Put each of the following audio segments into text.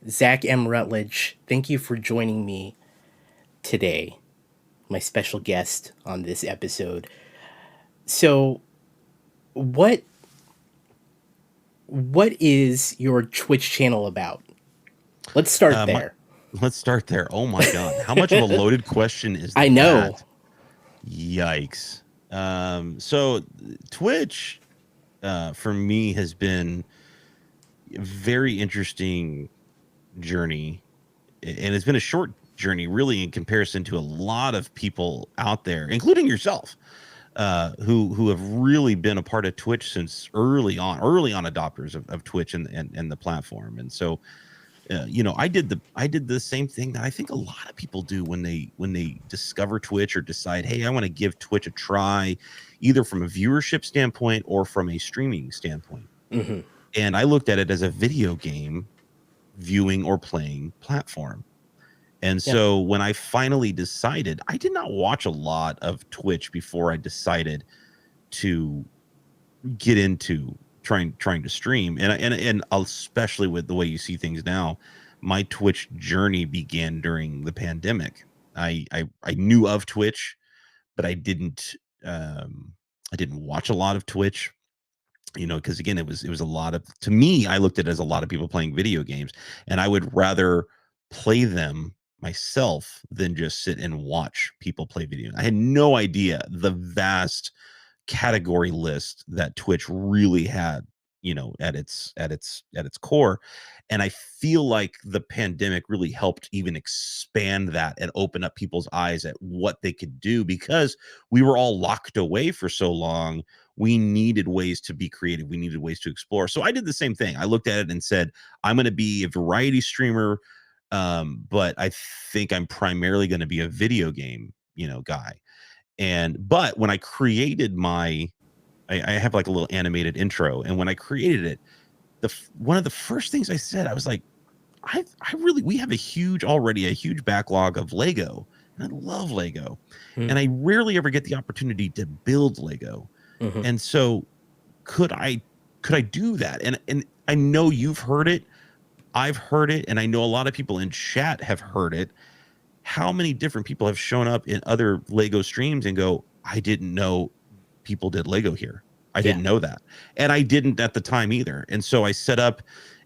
Zach M. Rutledge, thank you for joining me today, my special guest on this episode. So, what what is your Twitch channel about? Let's start My, there. let's start there. Oh my God. How much of a loaded question is I know. that? Yikes. So Twitch, for me has been a very interesting journey, and it's been a short journey really in comparison to a lot of people out there, including yourself, who have really been a part of Twitch since early on adopters of Twitch and the platform. And so I did the same thing that I think a lot of people do when they discover Twitch or decide, hey, I want to give Twitch a try, either from a viewership standpoint or from a streaming standpoint. Hmm. And I looked at it as a video game viewing or playing platform. And Yeah. so when I finally decided, I did not watch a lot of Twitch before I decided to get into trying to stream, and especially with the way you see things now, my Twitch journey began during the pandemic. I knew of Twitch, but I didn't watch a lot of Twitch, because again, it was a lot of, to me, I looked at it as a lot of people playing video games, and I would rather play them myself than just sit and watch people play video. I had no idea the vast category list that Twitch really had, at its core. And I feel like the pandemic really helped even expand that and open up people's eyes at what they could do, because we were all locked away for so long. We needed ways to be creative. We needed ways to explore. So I did the same thing. I looked at it and said, I'm going to be a variety streamer, but I think I'm primarily going to be a video game, guy. But when I created I have like a little animated intro, and when I created it, one of the first things I said, I was like, we have already a huge backlog of Lego, and I love Lego, and I rarely ever get the opportunity to build Lego, Mm-hmm. and so could I do that? And I know you've heard it, I've heard it, and I know a lot of people in chat have heard it. How many different people have shown up in other Lego streams and go, I didn't know people did Lego here. I Yeah. didn't know that. And I didn't at the time either. And so I set up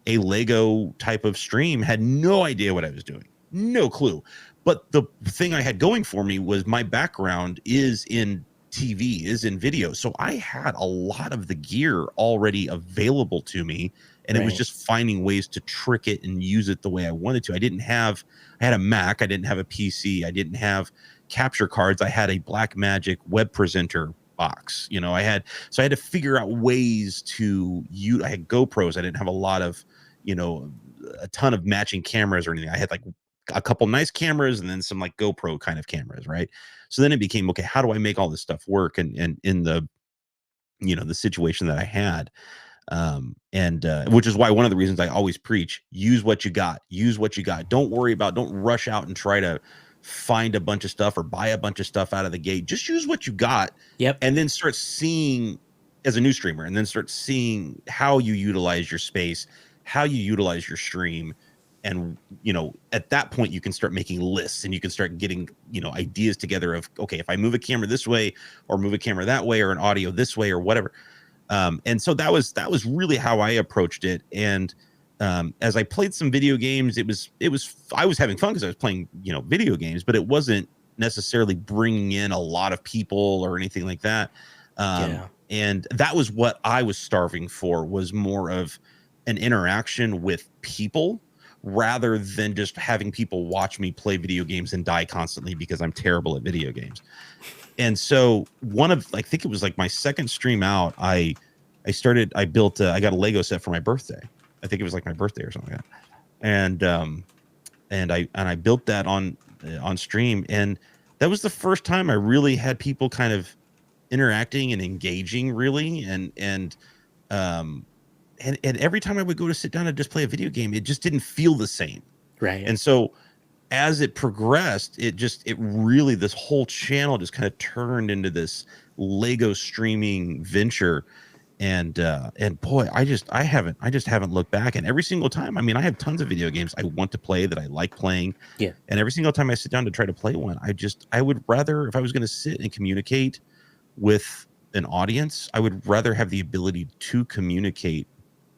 a Lego type of stream, had no idea what I was doing, no clue. But the thing I had going for me was my background is in TV, is in video. So I had a lot of the gear already available to me. And it was Right. just finding ways to trick it and use it the way I wanted to. I had a Mac, I didn't have a PC, I didn't have capture cards. I had a Blackmagic web presenter box. So I had to figure out ways to use. I had GoPros. I didn't have a lot of, a ton of matching cameras or anything. I had like a couple nice cameras and then some like GoPro kind of cameras, right? So then it became, okay, how do I make all this stuff work? And in the situation that I had, and which is why one of the reasons I always preach, use what you got. Don't rush out and try to find a bunch of stuff or buy a bunch of stuff out of the gate. Just use what you got, Yep. and then start seeing, as a new streamer, and then start seeing how you utilize your space, how you utilize your stream. And at that point you can start making lists, and you can start getting ideas together of, okay, if I move a camera this way or move a camera that way or an audio this way or whatever. And so that was really how I approached it. And as I played some video games, I was having fun because I was playing video games, but it wasn't necessarily bringing in a lot of people or anything like that. Yeah. And that was what I was starving for, was more of an interaction with people rather than just having people watch me play video games and die constantly because I'm terrible at video games. And so I think it was like my second stream out, I built I got a Lego set for my birthday. I think it was like my birthday or something like that. And I built that on stream, and that was the first time I really had people kind of interacting and engaging, really. And every time I would go to sit down and just play a video game, it just didn't feel the same. Right. And so as it progressed, this whole channel just kind of turned into this Lego streaming venture. And boy, I just haven't looked back. And every single time, I mean, I have tons of video games I want to play that I like playing. Yeah. And every single time I sit down to try to play one, I would rather, if I was going to sit and communicate with an audience, I would rather have the ability to communicate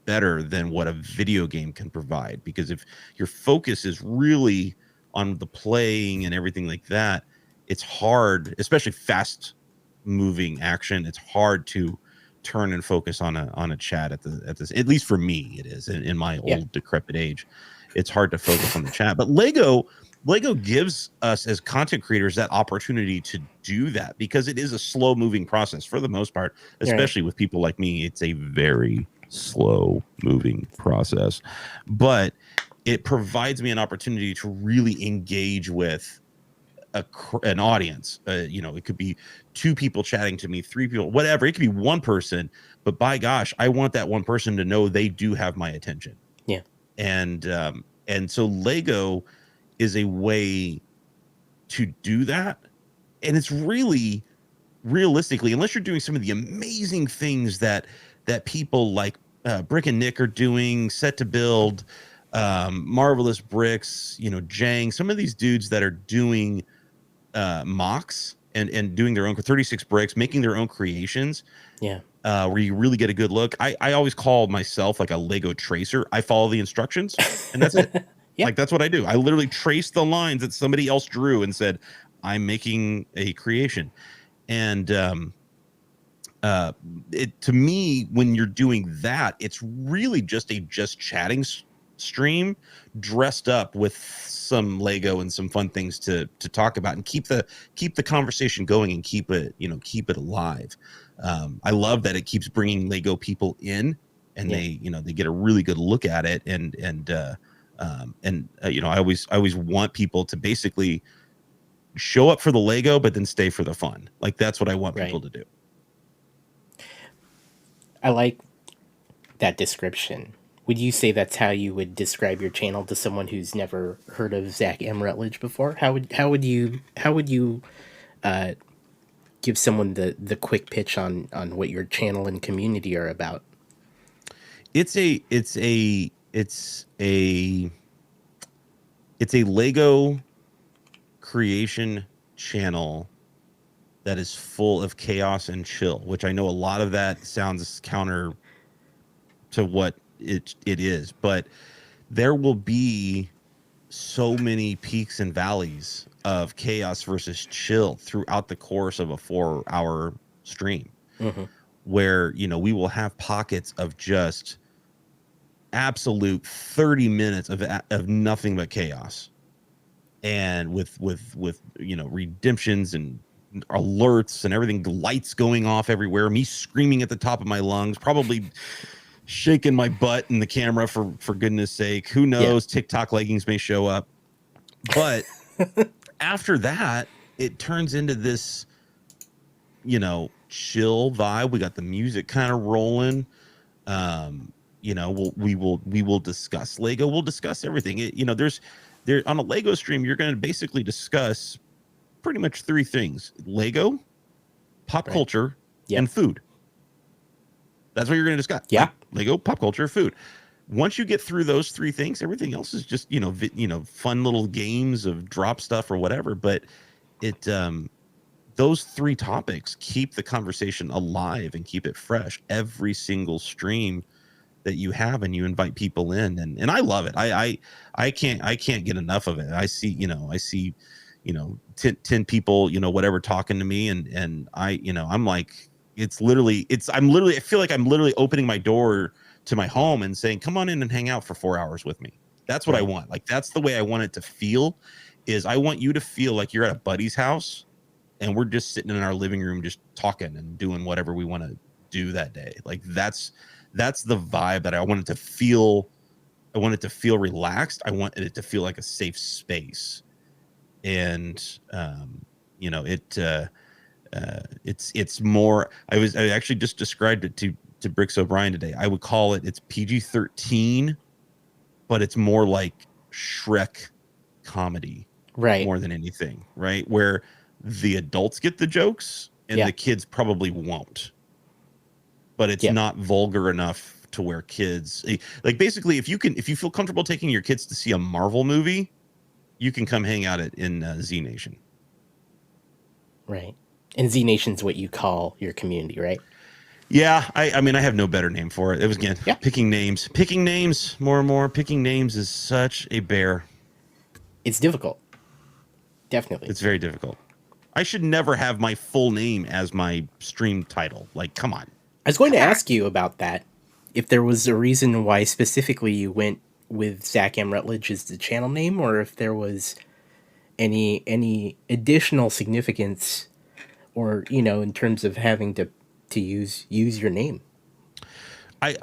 better than what a video game can provide. Because if your focus is really on the playing and everything like that, it's hard, especially fast moving action. It's hard to turn and focus on a chat at least for me it is in my Yeah. old decrepit age. It's hard to focus on the chat, but Lego gives us as content creators that opportunity to do that, because it is a slow moving process for the most part, Right. especially with people like me. It's a very slow moving process, but it provides me an opportunity to really engage with an audience. It could be 2 people chatting to me, 3 people, whatever. It could be 1 person, but by gosh, I want that 1 person to know they do have my attention. Yeah. And so Lego is a way to do that. And it's really, realistically, unless you're doing some of the amazing things that people like Brick and Nick are doing, Set to Build, Marvelous Bricks, Jang, some of these dudes that are doing mocks and doing their own 36 bricks, making their own creations, Yeah. where you really get a good look. I always call myself like a Lego tracer. I follow the instructions and that's it. Yeah. Like, that's what I do. I literally trace the lines that somebody else drew and said, I'm making a creation. And to me, when you're doing that, it's really just a chatting stream dressed up with some Lego and some fun things to talk about, and keep the conversation going and keep it alive. I love that it keeps bringing Lego people in, and they get a really good look at it, I always want people to basically show up for the Lego, but then stay for the fun. Like, that's what I want Right. people to do. I like that description. Would you say that's how you would describe your channel to someone who's never heard of ZachMRutledge before? How would you give someone the quick pitch on what your channel and community are about? It's a Lego creation channel that is full of chaos and chill, which I know a lot of that sounds counter to what it is, but there will be so many peaks and valleys of chaos versus chill throughout the course of a 4-hour stream, Mm-hmm. where we will have pockets of just absolute 30 minutes of nothing but chaos, and with redemptions and alerts and everything, lights going off everywhere, me screaming at the top of my lungs, probably shaking my butt in the camera for goodness sake. Who knows? Yeah. TikTok leggings may show up. But after that, it turns into this chill vibe. We got the music kind of rolling. We will discuss Lego. We'll discuss everything. There on a Lego stream, you're going to basically discuss pretty much 3 things: Lego, pop Right. culture, Yep. and food. That's what you're going to discuss. Yeah. Like Lego, pop culture, food. Once you get through those 3 things, everything else is just fun little games of drop stuff or whatever. But it those 3 topics keep the conversation alive and keep it fresh every single stream that you have, and you invite people in, and I love it. I can't get enough of it. I see 10 people whatever talking to me, and I'm like, I feel like I'm literally opening my door to my home and saying, come on in and hang out for 4 hours with me. That's what I Right. want. Like, that's the way I want it to feel. Is I want you to feel like you're at a buddy's house and we're just sitting in our living room just talking and doing whatever we want to do that day. Like, that's the vibe that I want it to feel. I want it to feel relaxed. I want it to feel like a safe space. And it's more. I actually just described it to Bricks O'Brien today. I would call it's PG-13, but it's more like Shrek comedy, Right. more than anything, right? Where the adults get the jokes and Yeah. the kids probably won't. but it's Yeah. not vulgar enough to where kids like basically if you feel comfortable taking your kids to see a Marvel movie, you can come hang out in Z Nation. Right. And Z Nation's what you call your community, right? Yeah, I mean I have no better name for it. It was again Yeah. picking names more and more. Picking names is such a bear. It's difficult. Definitely. It's very difficult. I should never have my full name as my stream title. Like, come on. I was going to ask you about that. If there was a reason why specifically you went with ZachMRutledge as the channel name, or if there was any additional significance, or in terms of having to use your name. I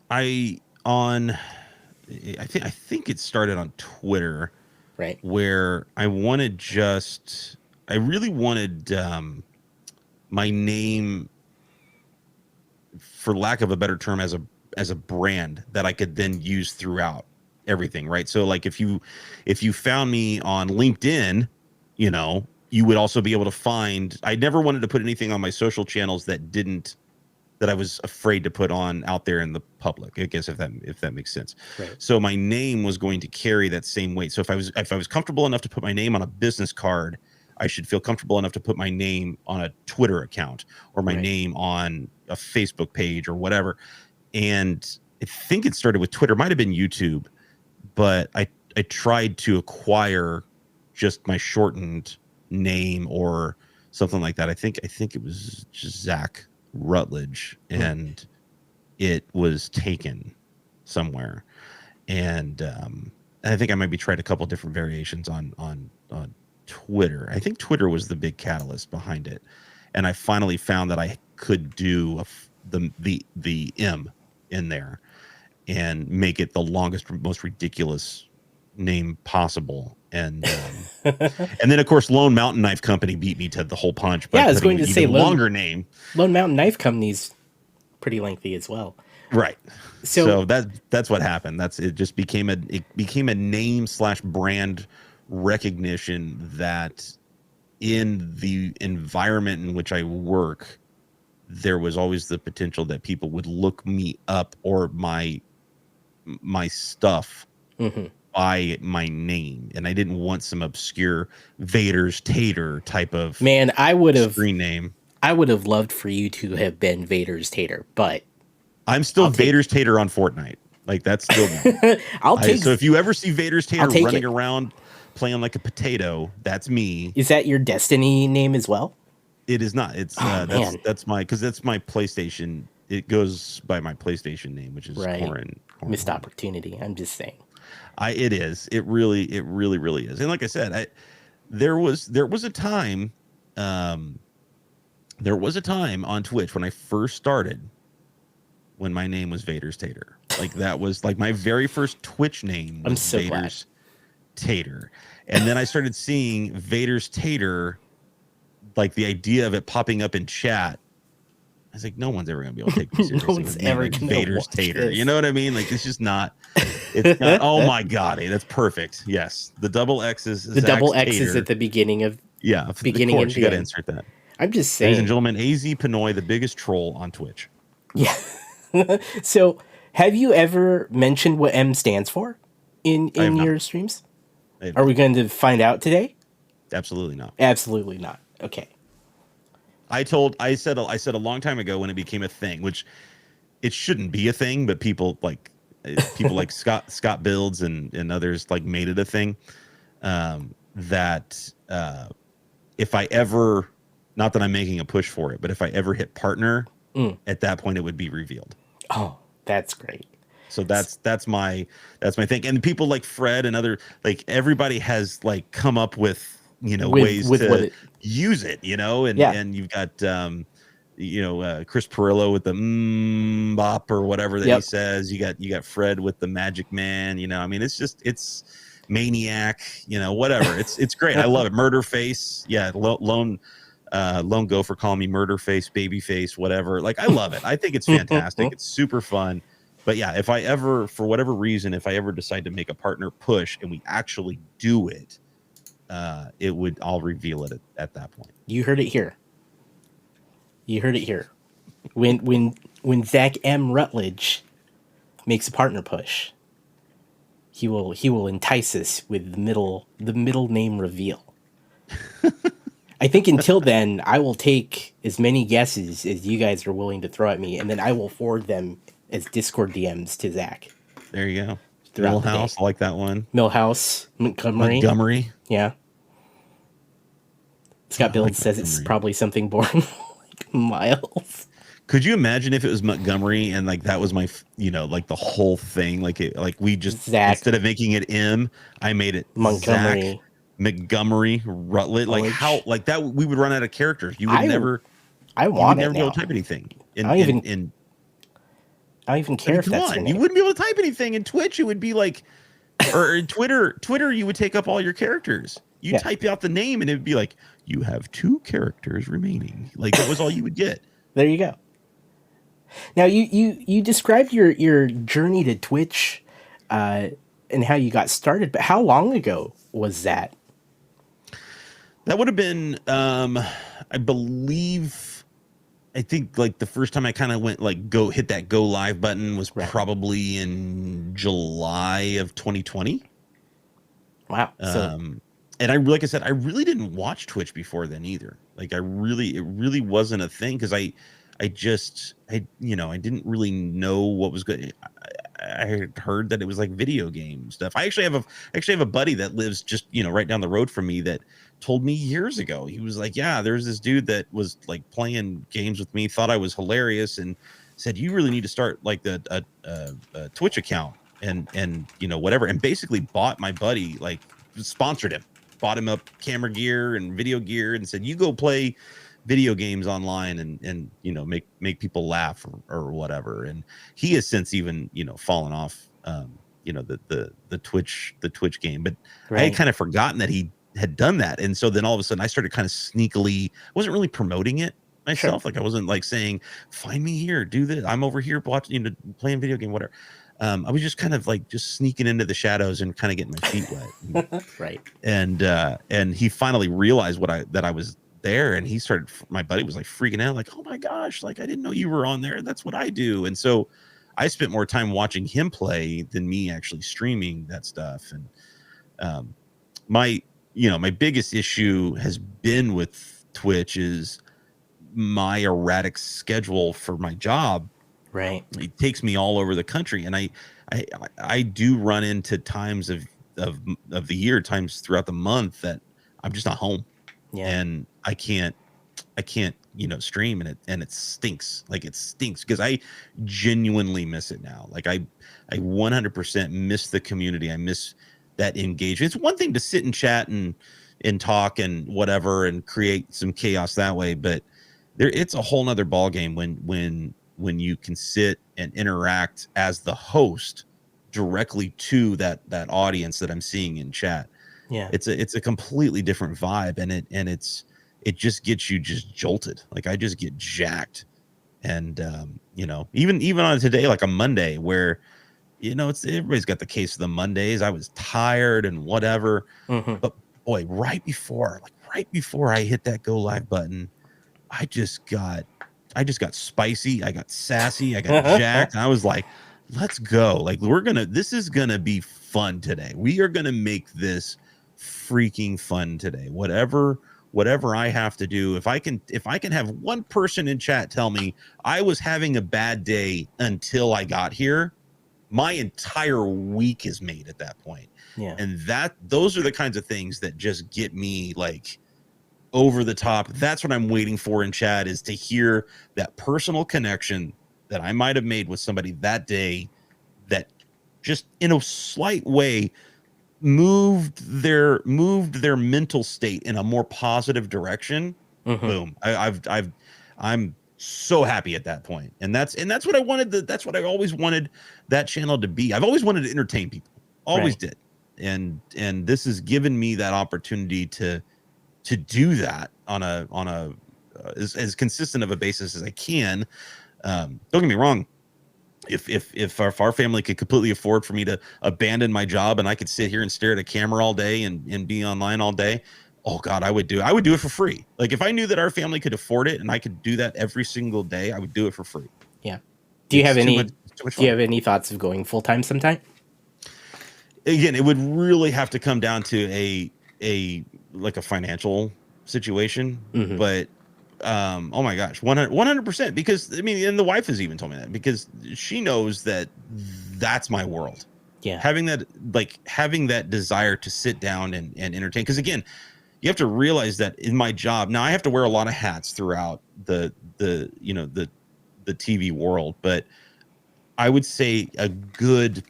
I on I think it started on Twitter, Right. where I really wanted my name, for lack of a better term, as a brand that I could then use throughout everything, right? So like if you found me on LinkedIn, you would also be able to find. I never wanted to put anything on my social channels that I was afraid to put on out there in the public. I guess if that makes sense. Right. So my name was going to carry that same weight. So if I was comfortable enough to put my name on a business card, I should feel comfortable enough to put my name on a Twitter account or my Right. name on a Facebook page or whatever. And I think it started with Twitter, might have been YouTube, but I tried to acquire just my shortened name or something like that. I think it was just ZachRutledge, and it was taken somewhere. And I think I maybe tried a couple different variations on Twitter. I think Twitter was the big catalyst behind it, and I finally found that I could do the M in there and make it the longest, most ridiculous name possible. And and then of course Lone Mountain Knife Company beat me to the whole punch by Yeah, I was going putting to an say even longer name. Lone Mountain Knife Company's pretty lengthy as well. Right. So So that's what happened. It just became a name / brand recognition that in the environment in which I work, there was always the potential that people would look me up or my stuff by my name, and I didn't want some obscure Vader's Tater type of man, screen name. I would have loved for you to have been Vader's Tater, but I'm still Vader's Tater on Fortnite. Like that's still me. So if you ever see Vader's Tater running around playing like a potato, that's me. Is that your Destiny name as well? It is not. It's that's my PlayStation. It goes by my PlayStation name, which is Corin. Missed opportunity. I'm just saying. It is. It really is. And like I said, there was a time, on Twitch when I first started, when my name was Vader's Tater. Like that was like my very first Twitch name was Vader's Tater. And then I started seeing Vader's Tater, like the idea of it popping up in chat. I was like, no one's ever gonna be able to take me seriously. No one's ever gonna Vader's Tater. this. You know what I mean? Like it's just not. It's not. Oh my god, that's perfect. Yes, the double X is the double X is at the beginning of beginning. Of you got to insert that. I'm just saying, ladies and gentlemen, AZ Pinoy, the biggest troll on Twitch. Yeah. So, have you ever mentioned what M stands for in your streams? Are we going to find out today? Absolutely not. Absolutely not. Okay. I said a long time ago when it became a thing, which it shouldn't be a thing, but people like Scott Builds and others like made it a thing. That if I ever, not that I'm making a push for it, but if I ever hit partner, at that point it would be revealed. Oh, that's great. So that's my thing. And people like Fred and other, like everybody has like come up with ways to use it, and you've got Chris Perillo with the bop or whatever that he says. You got Fred with the Magic Man. I mean, it's Maniac. Whatever. It's great. I love it. Murder Face. Yeah, Lone Gopher calling me Murder Face, Baby Face, whatever. Like I love it. I think it's fantastic. It's super fun. But yeah, if I ever, for whatever reason, if I ever decide to make a partner push and we actually do it, I'll reveal it at that point. You heard it here. You heard it here. When ZachMRutledge makes a partner push, he will entice us with the middle name reveal. I think until then, I will take as many guesses as you guys are willing to throw at me, and then I will forward them as Discord DMs to Zach There you go. throughout the day. Millhouse, I like that one. Millhouse, Montgomery. Montgomery. Yeah. Scott I Build like says it's Montgomery. probably something boring like Miles. Could you imagine if it was Montgomery and like that was my, like the whole thing, like we just Zach instead of making it M, I made it Zach Montgomery. Montgomery Rutledge. Like how like that we would run out of characters. You would I never want be it able now. to type anything. I don't even I care mean, if come that's your on, name. you wouldn't be able to type anything in Twitch. It would be like, or in Twitter, you would take up all your characters. You Yeah. type out the name and it would be like, you have 2 characters remaining. Like that was all you would get. There you go. Now you described your journey to Twitch, and how you got started, but how long ago was that? That would have been, I believe, I think like the first time I kind of went like hit that go live button was Right. probably in July of 2020. Wow. So And like I said, I really didn't watch Twitch before then either. Like it really wasn't a thing because I didn't really know what was good. I had heard that it was like video game stuff. I actually have a buddy that lives just, right down the road from me that told me years ago. He was like, yeah, there's this dude that was like playing games with me, thought I was hilarious and said, you really need to start like a Twitch account and whatever. And basically bought my buddy, like sponsored him, bought him up camera gear and video gear and said, you go play video games online and make people laugh or whatever. And he has since even fallen off the Twitch game, but I had kind of forgotten that he had done that. And so then all of a sudden I started kind of sneakily, wasn't really promoting it myself. Sure. Like I wasn't like saying, find me here, do this, I'm over here watching, playing video game, whatever. I was just kind of like just sneaking into the shadows and kind of getting my feet wet. Right. And he finally realized that I was there, and my buddy was like freaking out, like, oh my gosh, like I didn't know you were on there. That's what I do. And so I spent more time watching him play than me actually streaming that stuff. And my biggest issue has been with Twitch is my erratic schedule for my job. Right. It takes me all over the country, and I do run into times of the year, times throughout the month that I'm just not home. Yeah. And I can't stream, and it stinks. Like it stinks because I genuinely miss it now. Like I 100% miss the community. I miss that engagement. It's one thing to sit and chat and talk and whatever and create some chaos that way, but it's a whole nother ball game when you can sit and interact as the host directly to that audience that I'm seeing in chat. Yeah, it's a completely different vibe, and it just gets you just jolted. Like I just get jacked, and even on today, like a Monday where everybody's got the case of the Mondays. I was tired and whatever, but boy, right before I hit that go live button, I just got spicy. I got sassy. I got jacked. And I was like, let's go. Like this is going to be fun today. We are going to make this freaking fun today. Whatever I have to do. If I can have one person in chat tell me I was having a bad day until I got here, my entire week is made at that point. Yeah. And those are the kinds of things that just get me like over the top. That's what I'm waiting for in chat, is to hear that personal connection that I might have made with somebody that day that just in a slight way moved their mental state in a more positive direction. Boom. I'm so happy at that point. And that's what I wanted. That's what I always wanted that channel to be. I've always wanted to entertain people. Always did. And this has given me that opportunity to do that on a as consistent of a basis as I can. Don't get me wrong. If our family could completely afford for me to abandon my job and I could sit here and stare at a camera all day and be online all day, Oh God, I would do it for free. Like if I knew that our family could afford it and I could do that every single day, I would do it for free. Yeah. Do you have It's too much. any? It's too much Do you fun. have any thoughts of going full time sometime? Again, it would really have to come down to a like a financial situation, Mm-hmm. but oh my gosh, 100%, because I mean, and the wife has even told me that, because she knows that that's my world. Yeah. Having that desire to sit down and entertain, because again, you have to realize that in my job now I have to wear a lot of hats throughout the you know the TV world, but I would say a good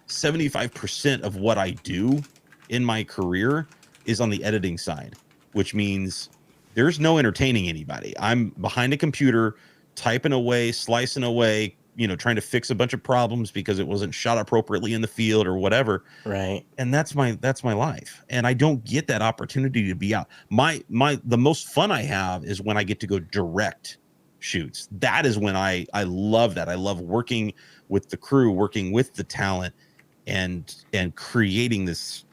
75% of what I do in my career is on the editing side, which means there's no entertaining anybody. I'm behind a computer, typing away, slicing away, trying to fix a bunch of problems because it wasn't shot appropriately in the field or whatever. Right. And that's my life. And I don't get that opportunity to be out. The most fun I have is when I get to go direct shoots. That is when I love that. I love working with the crew, working with the talent, and creating this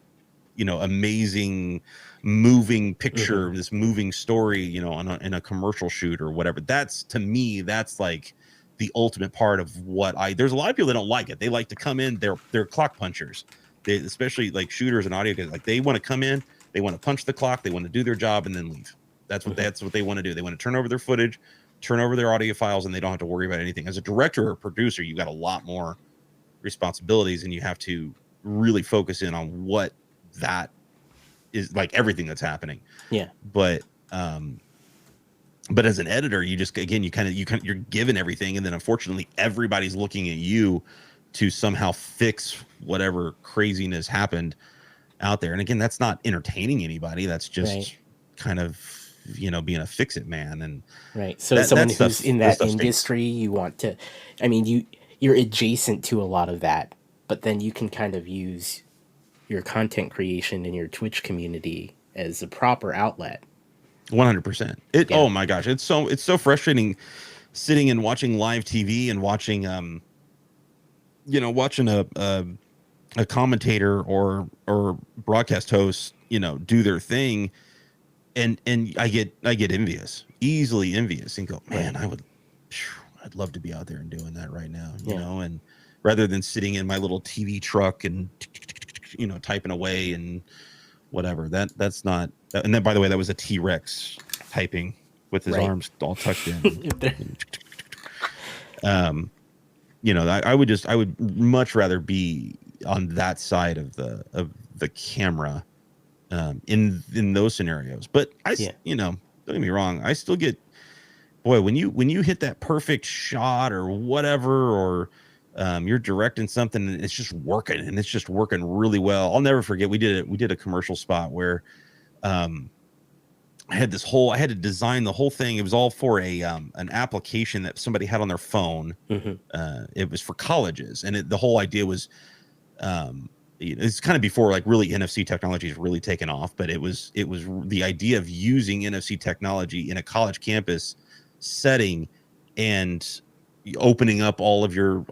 amazing moving picture, Mm-hmm. this moving story, in a commercial shoot or whatever. That's, to me, that's like the ultimate part of what there's a lot of people that don't like it. They like to come in, they're clock punchers. They, especially like shooters and audio guys, like they want to come in, they want to punch the clock, they want to do their job and then leave. That's what they want to do. They want to turn over their footage, turn over their audio files, and they don't have to worry about anything. As a director or producer, you got a lot more responsibilities, and you have to really focus in on what that is, like everything that's happening. Yeah. But as an editor, you just, again, you're given everything, and then unfortunately everybody's looking at you to somehow fix whatever craziness happened out there. And again, that's not entertaining anybody. That's just kind of being a fix-it man. And right. So someone who's in that industry, stinks. you want to, I mean, you're adjacent to a lot of that, but then you can kind of use your content creation in your Twitch community as a proper outlet. 100%. Oh my gosh, it's so frustrating sitting and watching live TV and watching watching a commentator or broadcast host do their thing, and I get envious, easily envious, and go, man, I'd love to be out there and doing that right now, and rather than sitting in my little TV truck and typing away and whatever. That's not. And then, by the way, that was a T-Rex typing with his arms all tucked in. I would much rather be on that side of the camera in those scenarios. But don't get me wrong, I still get, boy, when you hit that perfect shot or whatever, or you're directing something and it's just working really well. I'll never forget, we did a commercial spot where I had to design the whole thing. It was all for an application that somebody had on their phone. It was for colleges, and the whole idea was it's kind of before like really NFC technology is really taken off, but it was the idea of using NFC technology in a college campus setting and opening up all of your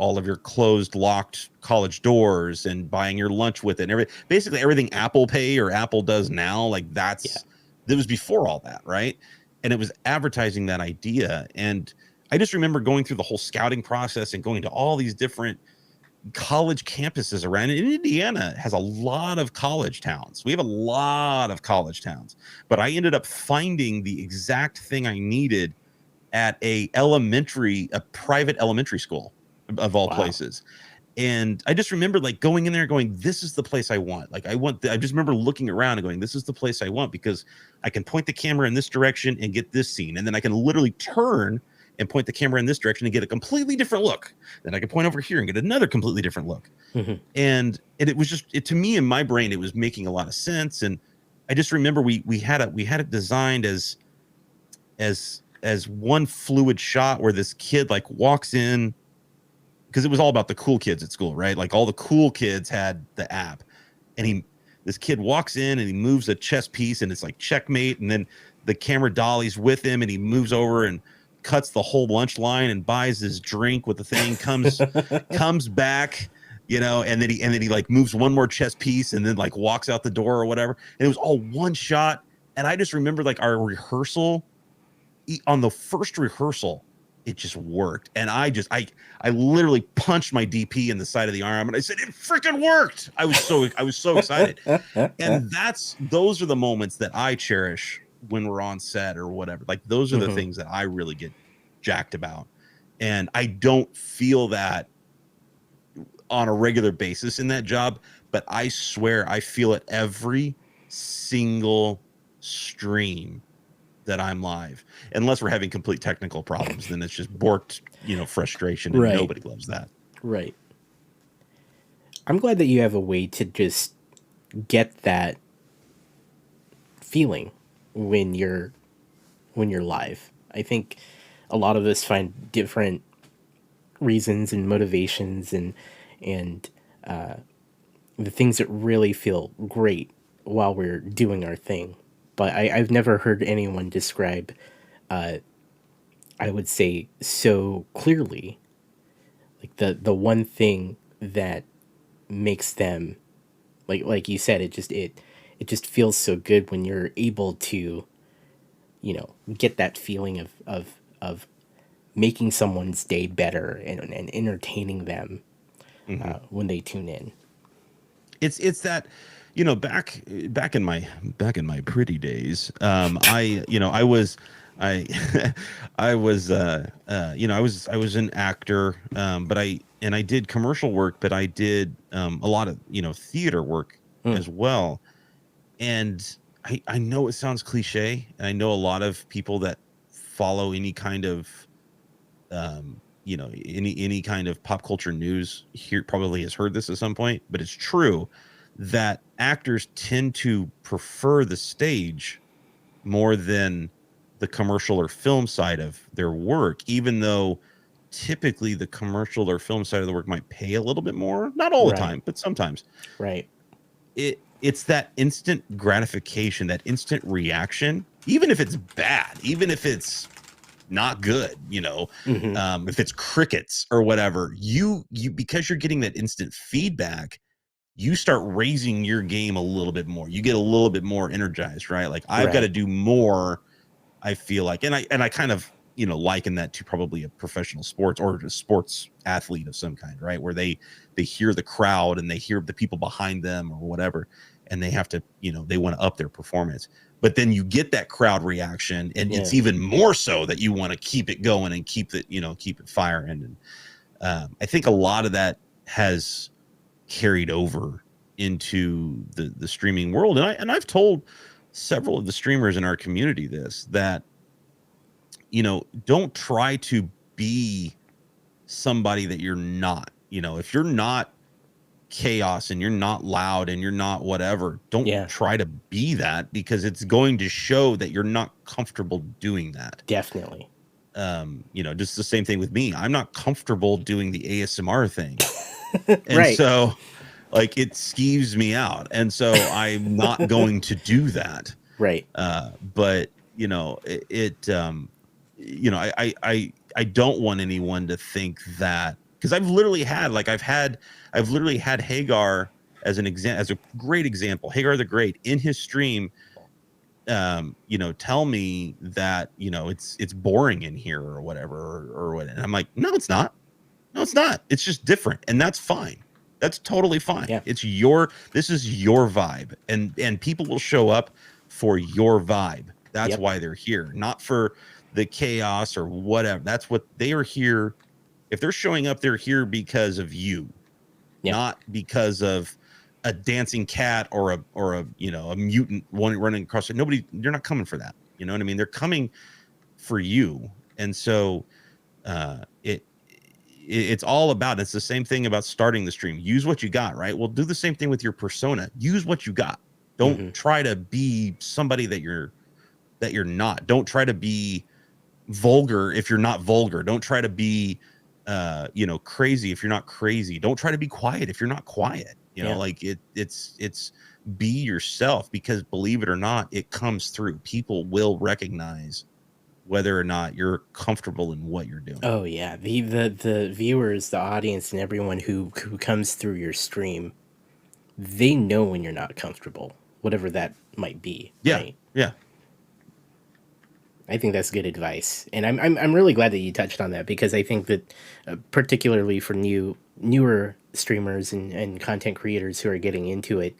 closed, locked college doors and buying your lunch with it and basically everything Apple Pay or Apple does now. Like it was before all that, right? And it was advertising that idea. And I just remember going through the whole scouting process and going to all these different college campuses around. And Indiana has a lot of college towns. We have a lot of college towns, but I ended up finding the exact thing I needed at a private elementary school of all places. And I just remember like going in there going, this is the place I want. Like I just remember looking around and going, this is the place I want, because I can point the camera in this direction and get this scene. And then I can literally turn and point the camera in this direction and get a completely different look. Then I can point over here and get another completely different look. And it was just, to me, in my brain, it was making a lot of sense. And I just remember we had it designed as one fluid shot where this kid like walks in, because it was all about the cool kids at school, right? Like all the cool kids had the app, and this kid walks in and he moves a chess piece and it's like checkmate. And then the camera dollies with him and he moves over and cuts the whole lunch line and buys his drink with the thing, comes back, and then he like moves one more chess piece and then like walks out the door or whatever. And it was all one shot. And I just remember like our rehearsal, on the first rehearsal, it just worked. And I literally punched my DP in the side of the arm and I said, it freaking worked. I was so excited. And those are the moments that I cherish when we're on set or whatever. Like those are the Mm-hmm. things that I really get jacked about. And I don't feel that on a regular basis in that job, but I swear I feel it every single stream that I'm live. Unless we're having complete technical problems, then it's just borked, frustration, and Right. nobody loves that. Right. I'm glad that you have a way to just get that feeling when you're live. I think a lot of us find different reasons and motivations and the things that really feel great while we're doing our thing. But I've never heard anyone describe, I would say, so clearly, like the one thing that makes them, like you said, it just feels so good when you're able to, get that feeling of making someone's day better and entertaining them Mm-hmm. when they tune in. It's that, back in my pretty days, I was I I was an actor, but I did commercial work, but I did a lot of theater work Mm, as well. And I know it sounds cliche, and I know a lot of people that follow any kind of any kind of pop culture news here probably has heard this at some point, but it's true that actors tend to prefer the stage more than the commercial or film side of their work, even though typically the commercial or film side of the work might pay a little bit more, not all the right, time, but sometimes. right, It's that instant gratification, that instant reaction, even if it's bad, even if it's not good, hmm, if it's crickets or whatever, you because you're getting that instant feedback, you start raising your game a little bit more. You get a little bit more energized, right? Like I've got to right, do more. I feel like, and I kind of liken that to probably a professional sports or a sports athlete of some kind, right? Where they hear the crowd and they hear the people behind them or whatever, and they have to they want to up their performance. But then you get that crowd reaction, and it's yeah, even more so that you want to keep it going and keep it firing. And I think a lot of that has carried over into the streaming world, and I've told several of the streamers in our community this, that don't try to be somebody that you're not. If you're not chaos and you're not loud and you're not whatever, don't yeah, try to be that, because it's going to show that you're not comfortable doing that. definitely, Just the same thing with me. I'm not comfortable doing the ASMR thing. And right, so like it skeeves me out. And so I'm not going to do that. right, But I don't want anyone to think that, because I've literally had Hagar as a great example. Hagar the Great in his stream, tell me that, it's boring in here or whatever, or what. And I'm like, no, it's not. No, it's not. It's just different. And that's fine. That's totally fine. yeah, This is your vibe. And people will show up for your vibe. That's yep, why they're here, not for the chaos or whatever. That's what they are here. If they're showing up, they're here because of you, yep, not because of a dancing cat or a mutant one running across it. Nobody, they're not coming for that. You know what I mean? They're coming for you. And so it's all about, it's the same thing about starting the stream. Use what you got, right? Well, do the same thing with your persona. Use what you got. Don't hmm, try to be somebody that you're not. Don't try to be vulgar if you're not vulgar. Don't try to be crazy if you're not crazy. Don't try to be quiet if you're not quiet. yeah, Like it's be yourself, because believe it or not, it comes through. People will recognize whether or not you're comfortable in what you're doing. oh yeah, the viewers, the audience, and everyone who comes through your stream, they know when you're not comfortable, whatever that might be, Yeah. right? Yeah. I think that's good advice, and I'm really glad that you touched on that, because I think that particularly for newer streamers and content creators who are getting into it,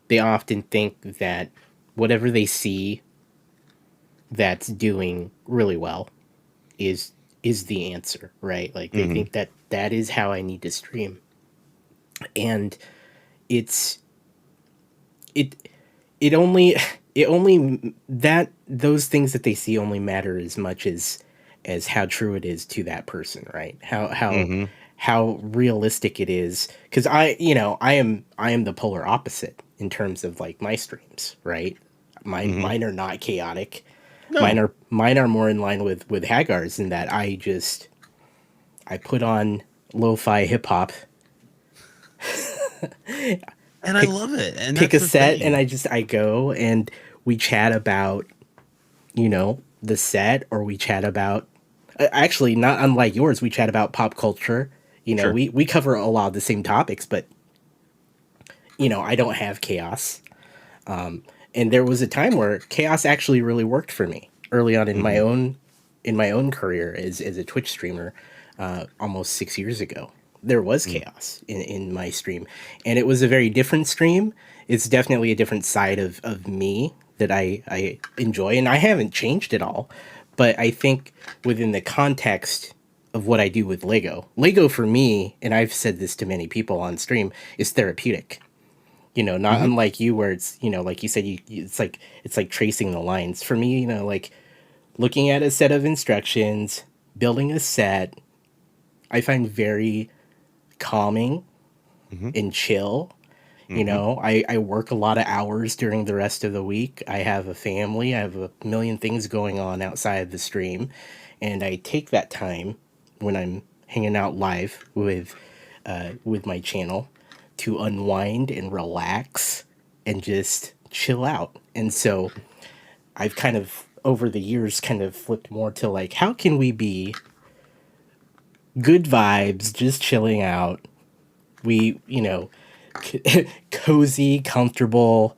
they often think that whatever they see that's doing really well is the answer, right? Like they Hmm. think that that is how I need to stream, and it's it it only it only that those things that they see only matter as much as how true it is to that person, right? Hmm. How realistic it is, because I am the polar opposite in terms of like my streams, right? Hmm. Mine are not chaotic. No. Mine are more in line with Hagar's, in that I put on lo-fi hip hop, And I pick love it. And pick that's a the set, and thing. I go and we chat about, the set, or we chat about, actually, not unlike yours, we chat about pop culture. Sure. We cover a lot of the same topics, but I don't have chaos. And there was a time where chaos actually really worked for me early on Hmm. in my own career as a Twitch streamer, almost 6 years ago. There was Hmm. chaos in my stream, and it was a very different stream. It's definitely a different side of me that I enjoy, and I haven't changed at all. But I think within the context of what I do with Lego for me, and I've said this to many people on stream, is therapeutic. Not Hmm. unlike you, where it's, like you said, it's like tracing the lines. For me, like looking at a set of instructions, building a set, I find very calming Hmm. and chill. Hmm. I work a lot of hours during the rest of the week. I have a family, I have a million things going on outside of the stream, and I take that time when I'm hanging out live with my channel to unwind and relax and just chill out. And so I've kind of over the years kind of flipped more to like, how can we be good vibes, just chilling out? We, cozy, comfortable,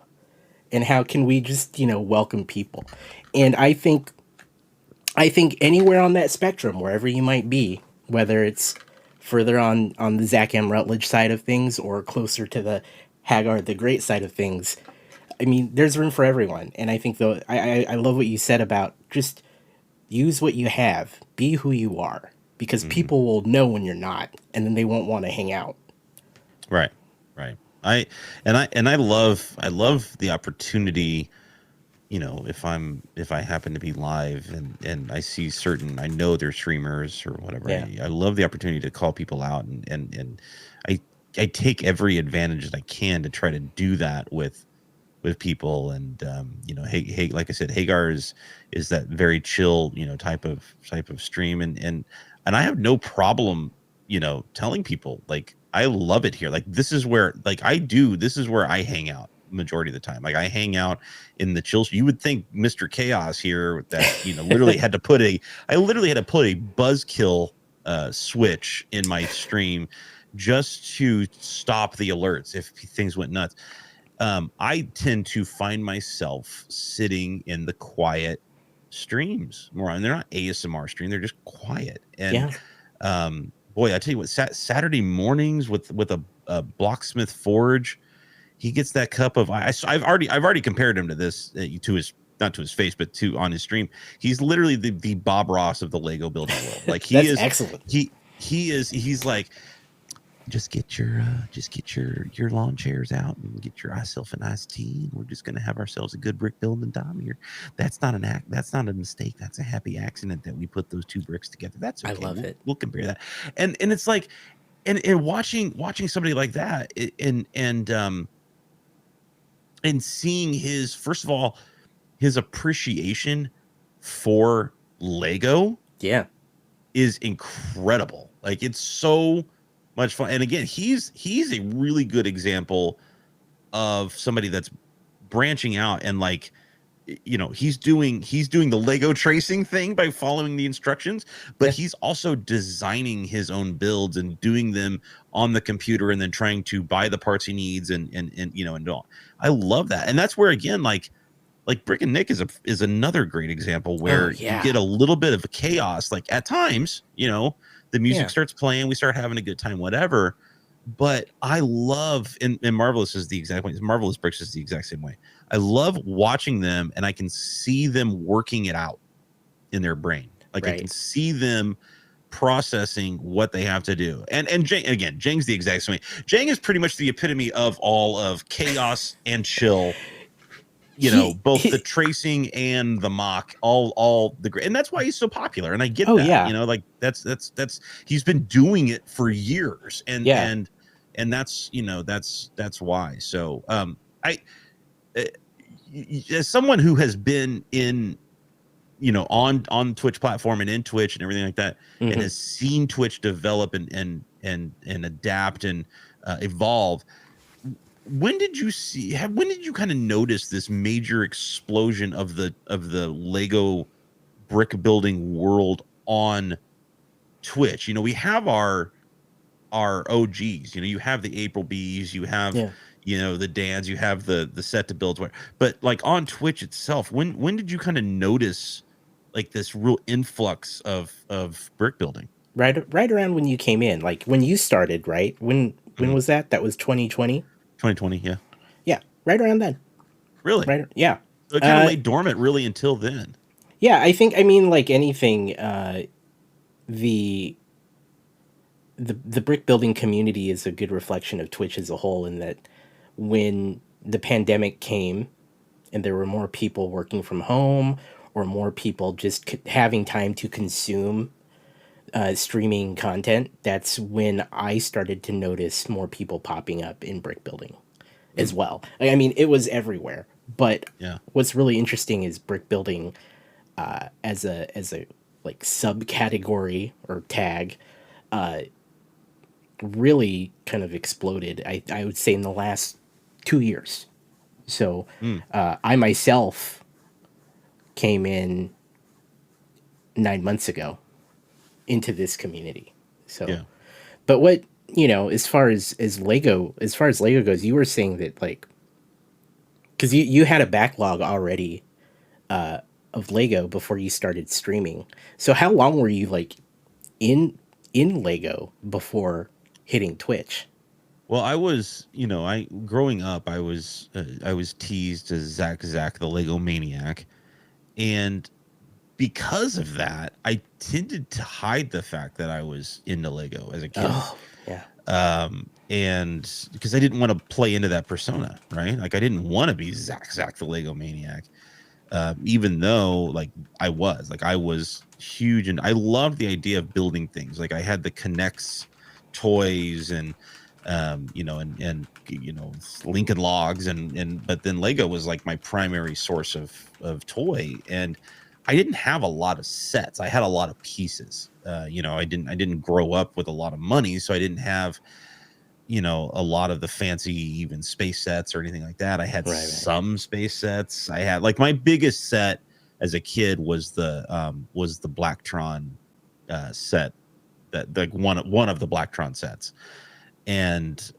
and how can we just, welcome people? And I think anywhere on that spectrum, wherever you might be, whether it's further on the Zach M. Rutledge side of things or closer to the Hagar the Great side of things, I mean, there's room for everyone. And I think though I love what you said about just use what you have, be who you are, because Hmm. people will know when you're not, and then they won't want to hang out. Right. Right. I love the opportunity, if I happen to be live and I see certain, I know they're streamers or whatever. Yeah, I love the opportunity to call people out, and I I take every advantage that I can to try to do that with people. And hey, like I said, Hagar is that very chill, type of stream. And I have no problem, telling people, like, I love it here. Like, this is where, like, this is where I hang out majority of the time. Like, I hang out in the chill. You would think Mr. Chaos here, that literally had to put a I literally had to put a buzzkill switch in my stream just to stop the alerts if things went nuts. I tend to find myself sitting in the quiet streams more, and they're not ASMR stream; they're just quiet. And yeah, boy, I tell you what, Saturday mornings with a Blocksmith Forge, he gets that cup of ice. I've already compared him to this, to his, not to his face, but to on his stream. He's literally the Bob Ross of the Lego building world. Like, he that's is excellent. he's like, just get your lawn chairs out and get yourself a nice tea, and we're just going to have ourselves a good brick building time here. That's not an act. That's not a mistake. That's a happy accident that we put those two bricks together. That's I okay. love We'll it. we'll compare that. And it's like, and watching somebody like that, and seeing his, first of all, his appreciation for Lego Yeah, is incredible. Like, it's so much fun. And again, he's a really good example of somebody that's branching out, and like, he's doing the Lego tracing thing by following the instructions, but yeah. he's also designing his own builds and doing them on the computer, and then trying to buy the parts he needs, and all. I love that. And that's where, again, like, like Brick and Nick is another great example Oh where you yeah, get a little bit of a chaos. Like at times, the music yeah, starts playing, we start having a good time, whatever. But I love, and Marvelous is the exact way. Marvelous Bricks is the exact same way. I love watching them, and I can see them working it out in their brain. Like I can right. see them processing what they have to do. And Jang's the exact same way. Jang is pretty much the epitome of all of chaos and chill, both the He tracing and the mock, all the great, and that's why he's so popular. And I get oh that, yeah, like that's he's been doing it for years, and yeah, and that's why. So I uh, as someone who has been in, on Twitch platform and in Twitch and everything like that, and hmm has seen Twitch develop and adapt and evolve. When did you kind of notice this major explosion of the Lego brick building world on Twitch? We have our OGs. You have the April B's, you have yeah. the Dans, you have the set to builds, but like on Twitch itself, when did you kind of notice like this real influx of brick building? Right around when you came in, like when you started, right? When Mhm. was that? That was 2020. 2020, yeah. Yeah, right around then. Really? Right, yeah. So it kind of Uh, lay dormant really until then. yeah. I mean, like anything, the the brick building community is a good reflection of Twitch as a whole. In that, when the pandemic came and there were more people working from home or more people just having time to consume streaming content, that's when I started to notice more people popping up in brick building Mm, as well. I mean, it was everywhere. But yeah. what's really interesting is brick building as a like subcategory or tag really kind of exploded. I would say in the last 2 years. So Mm, I myself came in 9 months ago into this community. So, yeah. but what as far as Lego goes, you were saying that like because you had a backlog already of Lego before you started streaming. So how long were you like in in Lego before hitting Twitch? Well, I growing up, I was teased as Zach the Lego Maniac, and because of that, I tended to hide the fact that I was into Lego as a kid. Oh yeah, And because I didn't want to play into that persona, right? Like I didn't want to be Zach the Lego Maniac, even though I was huge and I loved the idea of building things. Like I had the Connects toys and Lincoln Logs but then Lego was like my primary source of toy, and I didn't have a lot of sets. I had a lot of pieces. I didn't grow up with a lot of money, so I didn't have a lot of the fancy even space sets or anything like that. I had right. some space sets. I had like my biggest set as a kid was the Blacktron set, that like one of the Blacktron sets. And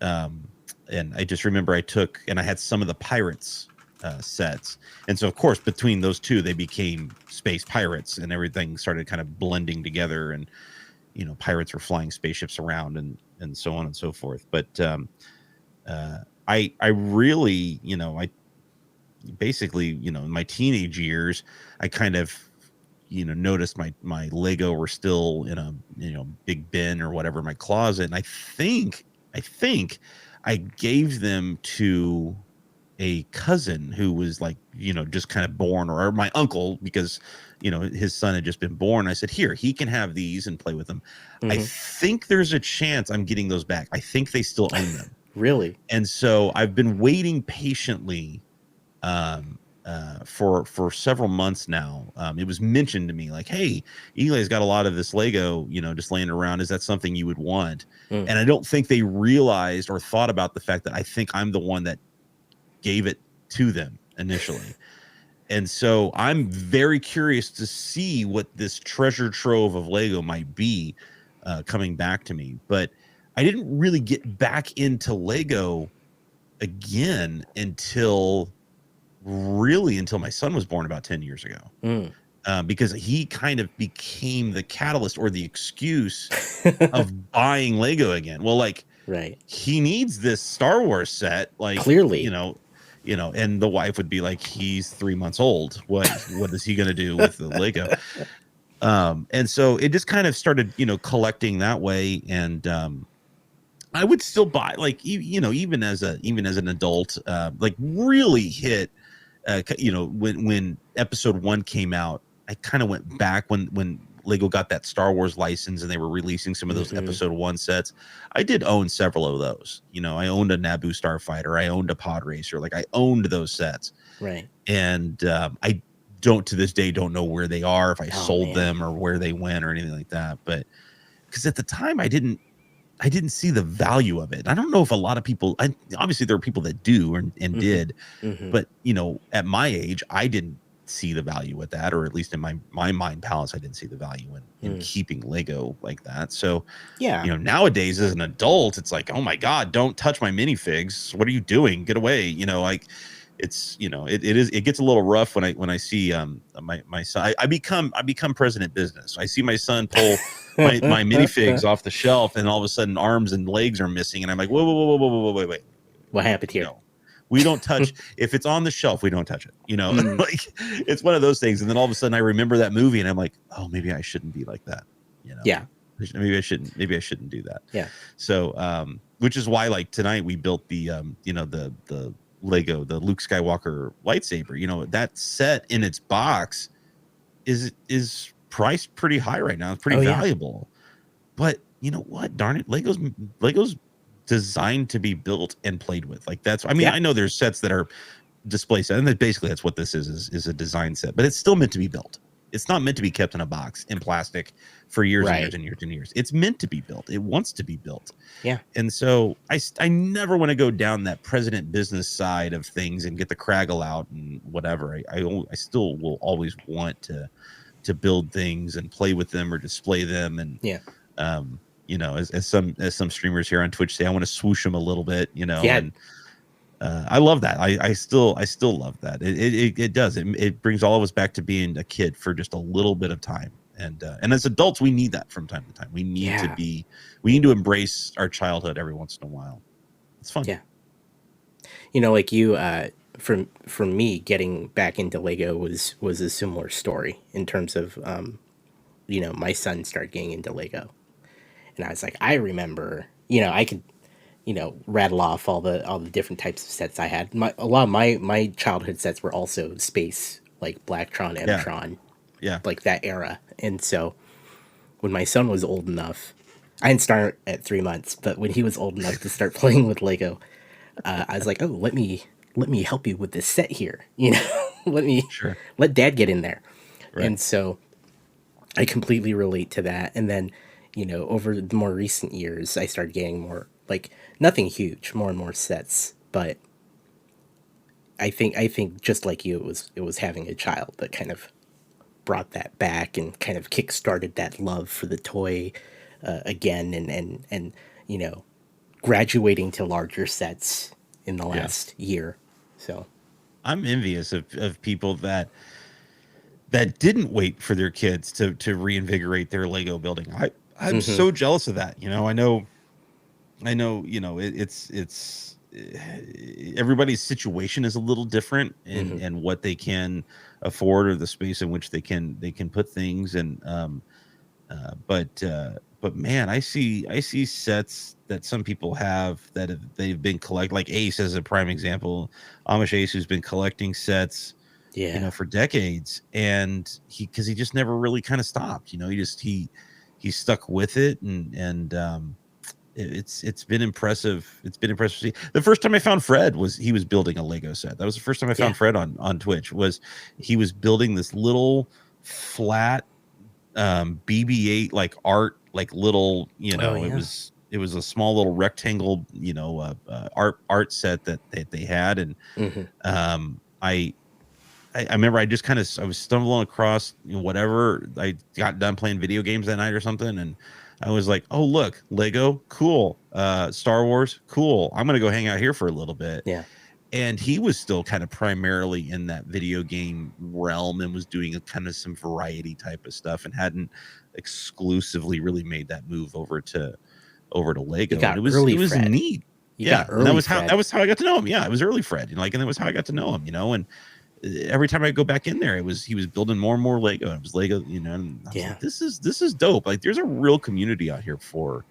and I just remember I had some of the Pirates sets. And so of course between those two they became Space Pirates, and everything started kind of blending together, and pirates were flying spaceships around and so on and so forth. But I really, I basically, in my teenage years, I kind of noticed my Lego were still in a big bin or whatever in my closet, and I think I gave them to a cousin who was like just kind of born, or my uncle, because his son had just been born. I said, here, he can have these and play with them. I Hmm. think there's a chance I'm getting those back. I think they still own them. Really? And so I've been waiting patiently for several months now. It was mentioned to me like, hey, Eli's got a lot of this Lego, just laying around. Is that something you would want? Mm. And I don't think they realized or thought about the fact that I think I'm the one that gave it to them initially. And so I'm very curious to see what this treasure trove of Lego might be coming back to me. But I didn't really get back into Lego again until really until my son was born about 10 years ago. Mm. Because he kind of became the catalyst or the excuse of buying Lego again. Well, like, Right. he needs this Star Wars set, like, Clearly. and the wife would be like, he's 3 months old. What is he going to do with the Lego? And so it just kind of started, collecting that way. And, I would still buy, like, even as an adult, like, really hit, when episode 1 came out, I kind of went back when Lego got that Star Wars license and they were releasing some of those Mm-hmm. episode 1 sets. I did own several of those. I owned a Naboo Starfighter. I owned a Pod Racer. Like, I owned those sets. Right. And I don't, to this day, don't know where they are, if I Oh sold man. them or where they went or anything like that. But because at the time I didn't see the value of it. I don't know if a lot of people, obviously there are people that do and Mm-hmm. did, Mm-hmm. but at my age, I didn't see the value with that, or at least in my mind palace, I didn't see the value in keeping Lego like that. So, Yeah. nowadays as an adult, it's like, oh my God, don't touch my minifigs. What are you doing? Get away. Like, it's, it gets a little rough when I see my son. I become president business. I see my son pull my minifigs off the shelf, and all of a sudden arms and legs are missing, and I'm like, whoa, whoa, whoa, whoa, whoa, whoa, wait. What happened here? No, we don't touch. If it's on the shelf, we don't touch it. Mm. Like, it's one of those things. And then all of a sudden I remember that movie and I'm like, oh, maybe I shouldn't be like that. Yeah. Maybe I shouldn't do that. Yeah. So, which is why, like, tonight we built the, the Lego, the Luke Skywalker lightsaber. That set in its box is priced pretty high right now. It's pretty valuable. But you know what? Darn it, Lego's designed to be built and played with. Like, that's, I mean, I know there's sets that are display set, and basically that's what this is a design set, but it's still meant to be built. It's not meant to be kept in a box in plastic for years and years and years and years. It's meant to be built. It wants to be built. Yeah. And so I never want to go down that president business side of things and get the Craggle out and whatever. I still will always want to build things and play with them or display them. And as some streamers here on Twitch say, I want to swoosh them a little bit, and I love that. I still love that. It does. It brings all of us back to being a kid for just a little bit of time. And as adults, we need that from time to time. We need to embrace our childhood every once in a while. It's fun. Yeah. Like you, from me, getting back into Lego was a similar story in terms of, my son started getting into Lego, and I was like, I remember, I could, rattle off all the different types of sets I had. A lot of my childhood sets were also space, like Blacktron, Mtron, like that era. And so when my son was old enough, I didn't start at 3 months, but when he was old enough to start playing with Lego, I was like, oh, let me help you with this set here. Let Dad get in there. Right. And so I completely relate to that. And then, over the more recent years, I started getting more, like, nothing huge, more and more sets. But I think just like you, it was having a child that kind of brought that back and kind of kick-started that love for the toy again, and graduating to larger sets in the last year. So I'm envious of people that didn't wait for their kids to reinvigorate their Lego building. I'm so jealous of that. I know, it's everybody's situation is a little different and what they can afford or the space in which they can put things. And but man, I see sets that some people have that they've been collect, like Ace as a prime example, Amish Ace, who's been collecting sets for decades, and he just never really kind of stopped. He stuck with it, and it's been impressive. It's been impressive to see. The first time I found Fred he was building a Lego set. That was the first time I found Fred on Twitch. He was building this little flat BB-8 like art, like little, it was a small little rectangle, art set that they had. And I remember I just I was stumbling across whatever. I got done playing video games that night or something, and I was like, oh, look, Lego, cool. Star Wars, cool. I'm going to go hang out here for a little bit. Yeah. and he was still kind of primarily in that video game realm and was doing a kind of some variety type of stuff and hadn't exclusively really made that move over to You Lego. And got it early was Fred. neat. You got Yeah, and early that Fred. was how I got to know him. Yeah, it was early Fred, like, and that was how I got to know him. And every time I go back in there, he was building more and more Lego. It was Lego, and I was Yeah. like, this is dope. Like, there's a real community out here for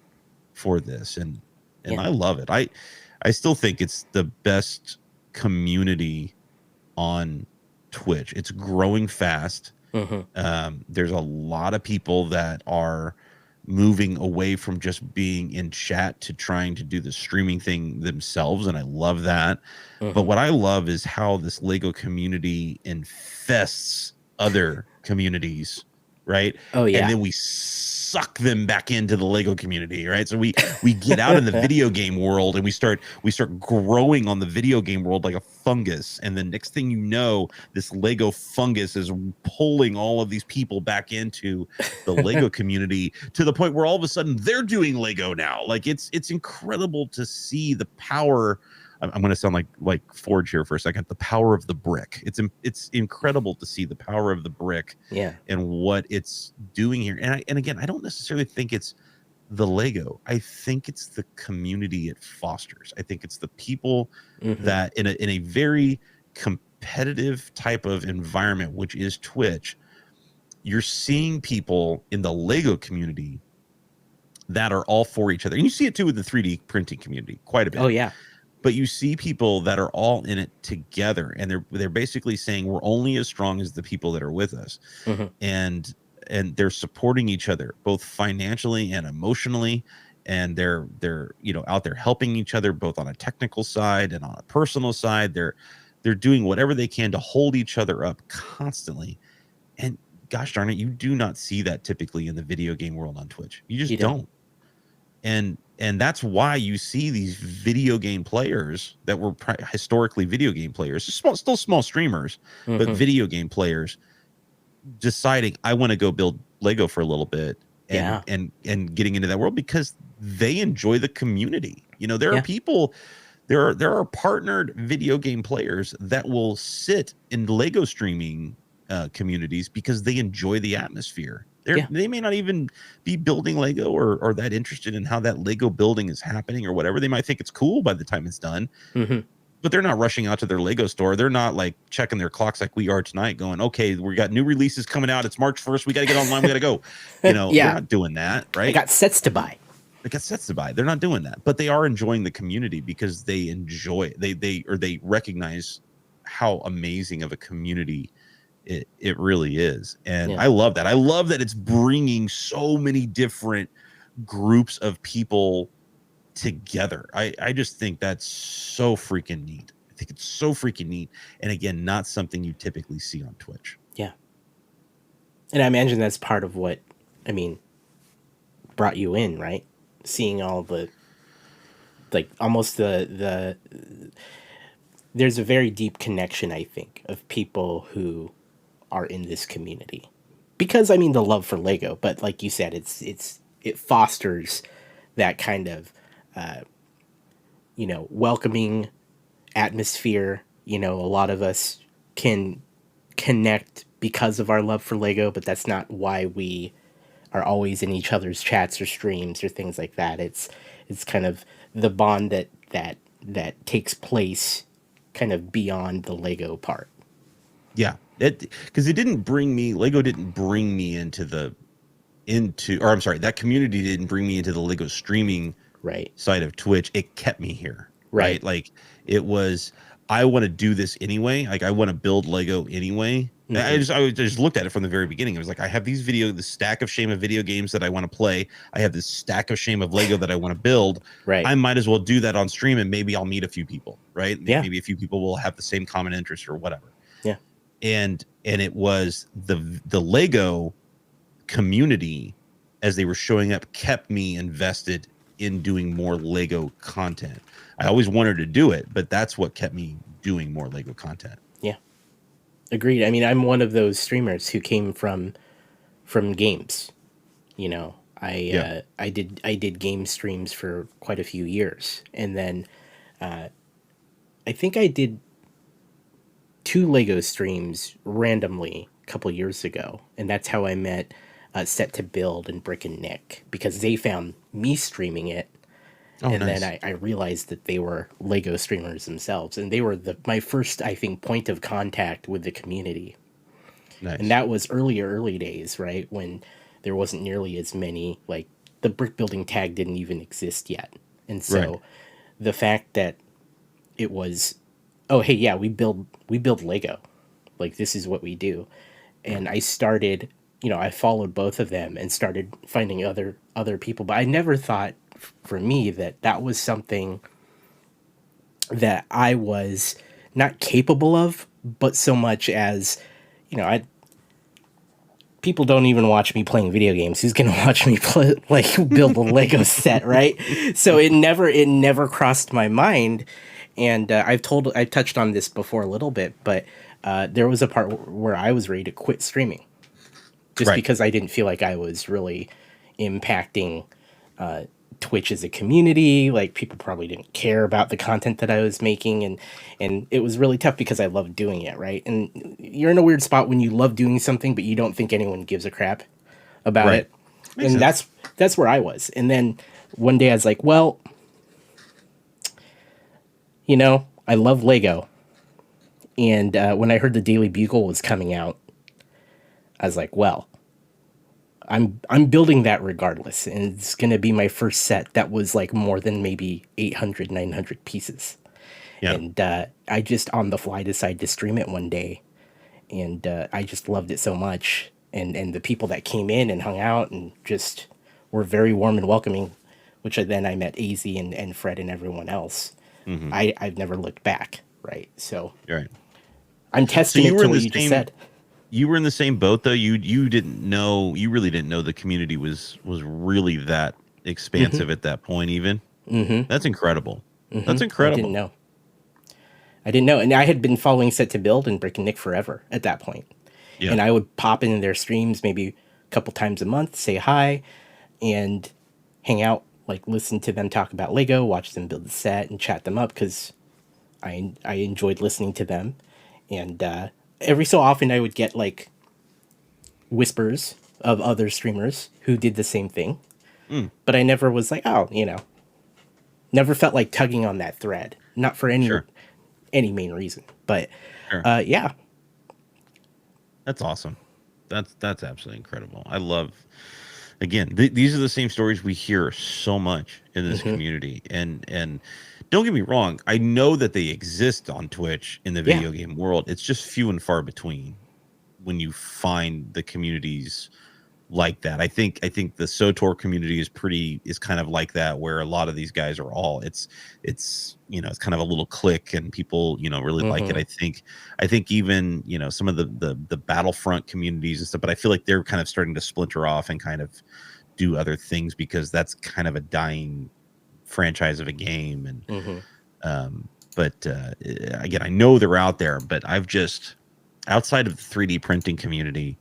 this, and Yeah. I love it. I still think it's the best community on Twitch. It's growing fast. Mm-hmm. There's a lot of people that are moving away from just being in chat to trying to do the streaming thing themselves, and I love that. But Mm-hmm. what I love is how this Lego community infests other communities, right? Oh And yeah. then we suck them back into the Lego community, right? So we get out in the video game world and we start growing on the video game world like a fungus. And the next thing you know, this Lego fungus is pulling all of these people back into the Lego community to the point where all of a sudden they're doing Lego now. Like, it's incredible to see the power. I'm going to sound like Forge here for a second. The power of the brick. It's incredible to see the power of the brick Yeah. and what it's doing here. And again, I don't necessarily think it's the Lego. I think it's the community it fosters. I think it's the people Mm-hmm. that in a very competitive type of environment, which is Twitch, you're seeing people in the Lego community that are all for each other. And you see it too with the 3D printing community quite a Oh bit. yeah. But you see people that are all in it together, and they're basically saying we're only as strong as the people that are with us. Mm-hmm. And they're supporting each other both financially and emotionally, and they're out there helping each other both on a technical side and on a personal side. They're doing whatever they can to hold each other up constantly. And gosh darn it, you do not see that typically in the video game world on Twitch. You You just don't. don't. And that's why you see these video game players that were historically video game players, still small streamers, but Mm-hmm. video game players deciding I want to go build Lego for a little bit Yeah. and getting into that world because they enjoy the community. There are Yeah. people, there are partnered video game players that will sit in Lego streaming communities because they enjoy the atmosphere. Yeah. They may not even be building Lego or that interested in how that Lego building is happening or whatever. They might think it's cool by the time it's done, Mm-hmm. but they're not rushing out to their Lego store. They're not like checking their clocks like we are tonight going, okay, we got new releases coming out. It's March 1st. We got to get online. We got to go. They're Yeah. not doing that, I right? got sets to buy. They got sets to buy. They're not doing that, but they are enjoying the community because they enjoy it. They recognize how amazing of a community it really is. And Yeah. I love that. I love that it's bringing so many different groups of people together. I just think that's so freaking neat. I think it's so freaking neat. And again, not something you typically see on Twitch. Yeah. And I imagine that's part of what, I mean, brought you in, right? Seeing all the, like, almost the there's a very deep connection, I think, of people who are in this community. Because I mean the love for Lego, but like you said, it fosters that kind of welcoming atmosphere. A lot of us can connect because of our love for Lego, but that's not why we are always in each other's chats or streams or things like that. It's kind of the bond that takes place kind of beyond the Lego part. Yeah. Because Lego didn't bring me or I'm sorry, that community didn't bring me into the Lego streaming Right. side of Twitch. It kept me here. Right. Like, it was, I want to do this anyway. Like, I want to build Lego anyway. Mm-hmm. I just looked at it from the very beginning. It was like, I have the stack of shame of video games that I want to play. I have this stack of shame of Lego that I want to build. Right. I might as well do that on stream, and maybe I'll meet a few people, right? Yeah. Maybe a few people will have the same common interest or whatever. Yeah. And it was the Lego community, as they were showing up, kept me invested in doing more Lego content. I always wanted to do it, but that's what kept me doing more Lego content. Yeah. Agreed. I mean, I'm one of those streamers who came from games. I did game streams for quite a few years, and then I think I did 2 Lego streams randomly a couple years ago, and that's how I met Set to Build and Brick and Nick, because they found me streaming it, Oh, and then nice. I realized that they were Lego streamers themselves, and they were my first, I think, point of contact with the community. And Nice. that was early days, right, when there wasn't nearly as many, like, the brick building tag didn't even exist yet. And Right. so the fact that it was, oh hey, yeah, we build Lego, like, this is what we do. And I started, I followed both of them and started finding other people, but I never thought, for me, that that was something that I was not capable of, but so much as, I people don't even watch me playing video games. Who's gonna watch me play, like, build a Lego set, right? So it never crossed my mind. And I've touched on this before a little bit, but there was a part where I was ready to quit streaming, just Right. because I didn't feel like I was really impacting Twitch as a community. Like, people probably didn't care about the content that I was making, and it was really tough because I loved doing it, right? And you're in a weird spot when you love doing something but you don't think anyone gives a crap about Right. it. Makes And sense. that's where I was. And then one day I was like, well, I love Lego. And when I heard the Daily Bugle was coming out, I was like, well, I'm building that regardless, and it's gonna be my first set that was like more than maybe 800, 900 pieces. Yeah. And I just on the fly decided to stream it one day, and I just loved it so much. And the people that came in and hung out and just were very warm and welcoming, which I met AZ and Fred and everyone else. Hmm. I've never looked back, right? So Right. I'm So testing you it were to in what the you just same said. you were in the same boat though. You didn't know, you really didn't know the community was really that expansive at that point even. That's incredible. That's I didn't incredible. know. I didn't know. And I had been following Set to Build and Brick and Nick forever at that point. Yeah. And I would pop into their streams maybe a couple times a month, say hi, and hang out, like, listen to them talk about Lego, watch them build the set, and chat them up because I enjoyed listening to them. And every so often I would get, like, whispers of other streamers who did the same thing. Mm, But I never was like, oh, never felt like tugging on that thread. Not for sure. any main reason. But Sure. yeah. That's awesome. That's absolutely incredible. I love, again, these are the same stories we hear so much in this Hmm. community. And don't get me wrong, I know that they exist on Twitch in the Yeah. video game world. It's just few and far between when you find the communities like that. I think the SOTOR community is kind of like that, where a lot of these guys are all, it's it's kind of a little clique and people really like it. Hmm. I think even some of the Battlefront communities and stuff, but I feel like they're kind of starting to splinter off and kind of do other things because that's kind of a dying franchise of a game. And Hmm. but again, I know they're out there, but I've just, outside of the 3D printing community,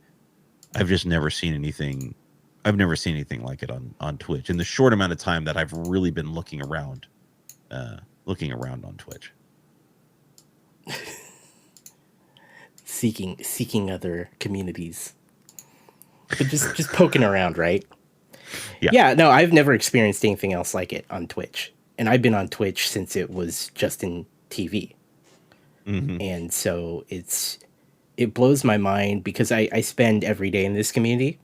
I've just never seen anything. I've never seen anything like it on Twitch in the short amount of time that I've really been looking around on Twitch. Seeking other communities, but just poking around, right? Yeah. Yeah. No, I've never experienced anything else like it on Twitch, and I've been on Twitch since it was just in TV, Hmm. and so it blows my mind because I spend every day in this community,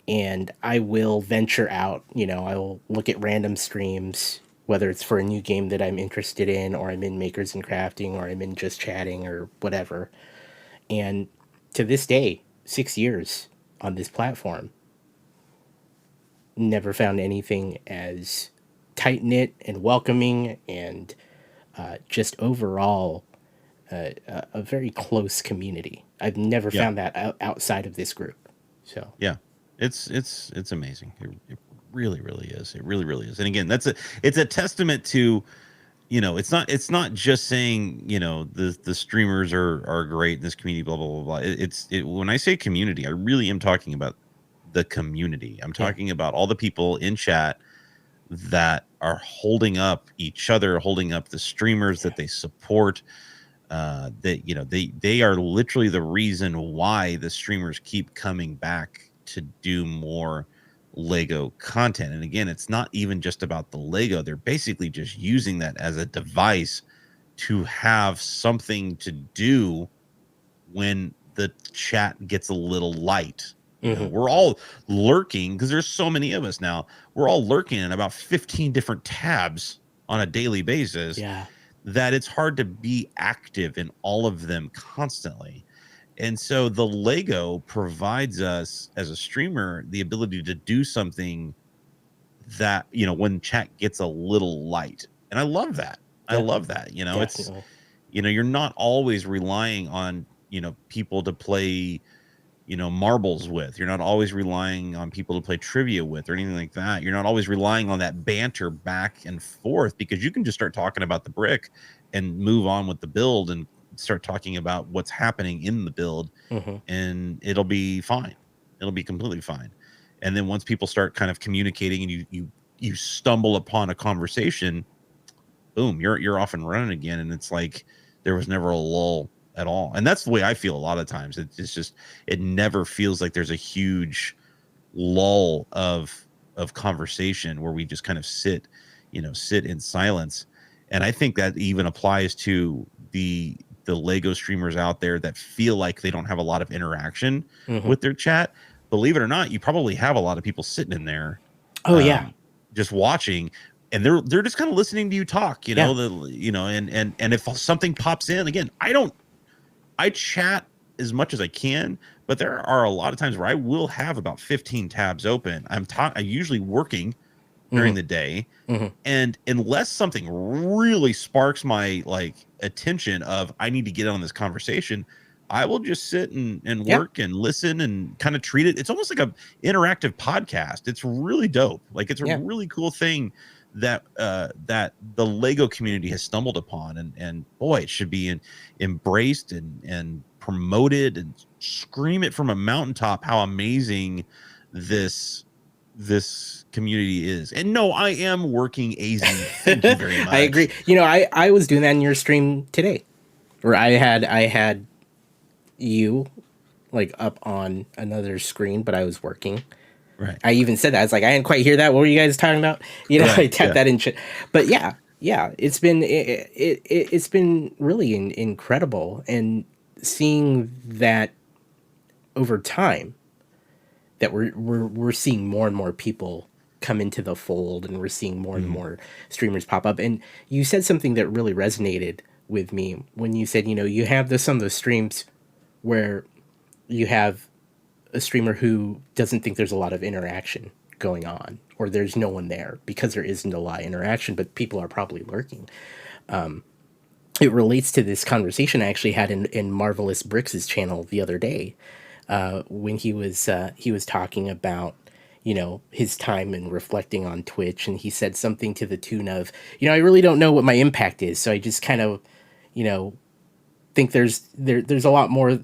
and I will venture out. I will look at random streams, whether it's for a new game that I'm interested in, or I'm in Makers and Crafting, or I'm in just chatting, or whatever. And to this day, 6 years on this platform, never found anything as tight knit and welcoming and just overall a very close community. I've never Yeah. found that outside of this group. So, Yeah. It's amazing. It really, really is. It really, really is. And again, it's a testament to, it's not just saying, the streamers are great in this community, blah, blah, blah, blah. When I say community, I really am talking about the community. I'm yeah. talking about all the people in chat that are holding up each other, holding up the streamers that they support. That they are literally the reason why the streamers keep coming back to do more Lego content. And again, it's not even just about the Lego. They're basically just using that as a device to have something to do when the chat gets a little light. We're all lurking because there's so many of us now. We're all lurking in about 15 different tabs on a daily basis. Yeah. That it's hard to be active in all of them constantly. And so the Lego provides us as a streamer the ability to do something that, when chat gets a little light. And I love that. I Yeah. love that. It's, Definitely. you're not always relying on, people to play, marbles with. You're not always relying on people to play trivia with or anything like that. You're not always relying on that banter back and forth, because you can just start talking about the brick and move on with the build and start talking about what's happening in the build, and it'll be fine. It'll be completely fine. And then once people start kind of communicating and you stumble upon a conversation, boom, you're off and running again. And it's like there was never a lull at all. And that's the way I feel a lot of times. It's just, it never feels like there's a huge lull of conversation where we just kind of sit in silence. And I think that even applies to the Lego streamers out there that feel like they don't have a lot of interaction with their chat. Believe it or not, you probably have a lot of people sitting in there. Oh, yeah. Just watching, and they're just kind of listening to you talk, and if something pops in, again, I chat as much as I can, but there are a lot of times where I will have about 15 tabs open. I'm usually working during the day, and unless something really sparks my attention of I need to get on this conversation, I will just sit and work and listen and kind of treat it. It's almost like a interactive podcast. It's really dope. It's a really cool thing that that the Lego community has stumbled upon, and boy, it should be embraced and promoted, and scream it from a mountaintop how amazing this community is. And no, I am working AZ. Thank you very much. I agree. I was doing that in your stream today, where I had you up on another screen, but I was working. Right. I even said that. I was like, I didn't quite hear that. What were you guys talking about? Right, I tapped that in shit. But yeah, it's been really incredible, and seeing that over time, that we're seeing more and more people come into the fold, and we're seeing more and more streamers pop up. And you said something that really resonated with me when you said, you have some of those streams where you have a streamer who doesn't think there's a lot of interaction going on, or there's no one there because there isn't a lot of interaction, but people are probably lurking. It relates to this conversation I actually had in Marvelous Bricks' channel the other day, when he was talking about his time and reflecting on Twitch, and he said something to the tune of, I really don't know what my impact is, so I just kind of think there's a lot more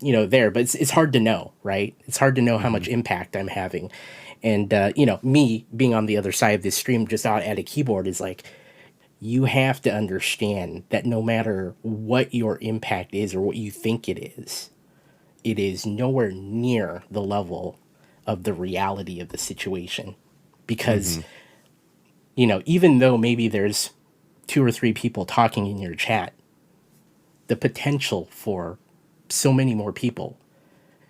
there, but it's hard to know, right? It's hard to know how much impact I'm having. And me being on the other side of this stream, just out at a keyboard, is like, you have to understand that no matter what your impact is or what you think it is nowhere near the level of the reality of the situation. Because even though maybe there's 2 or 3 people talking in your chat, the potential for so many more people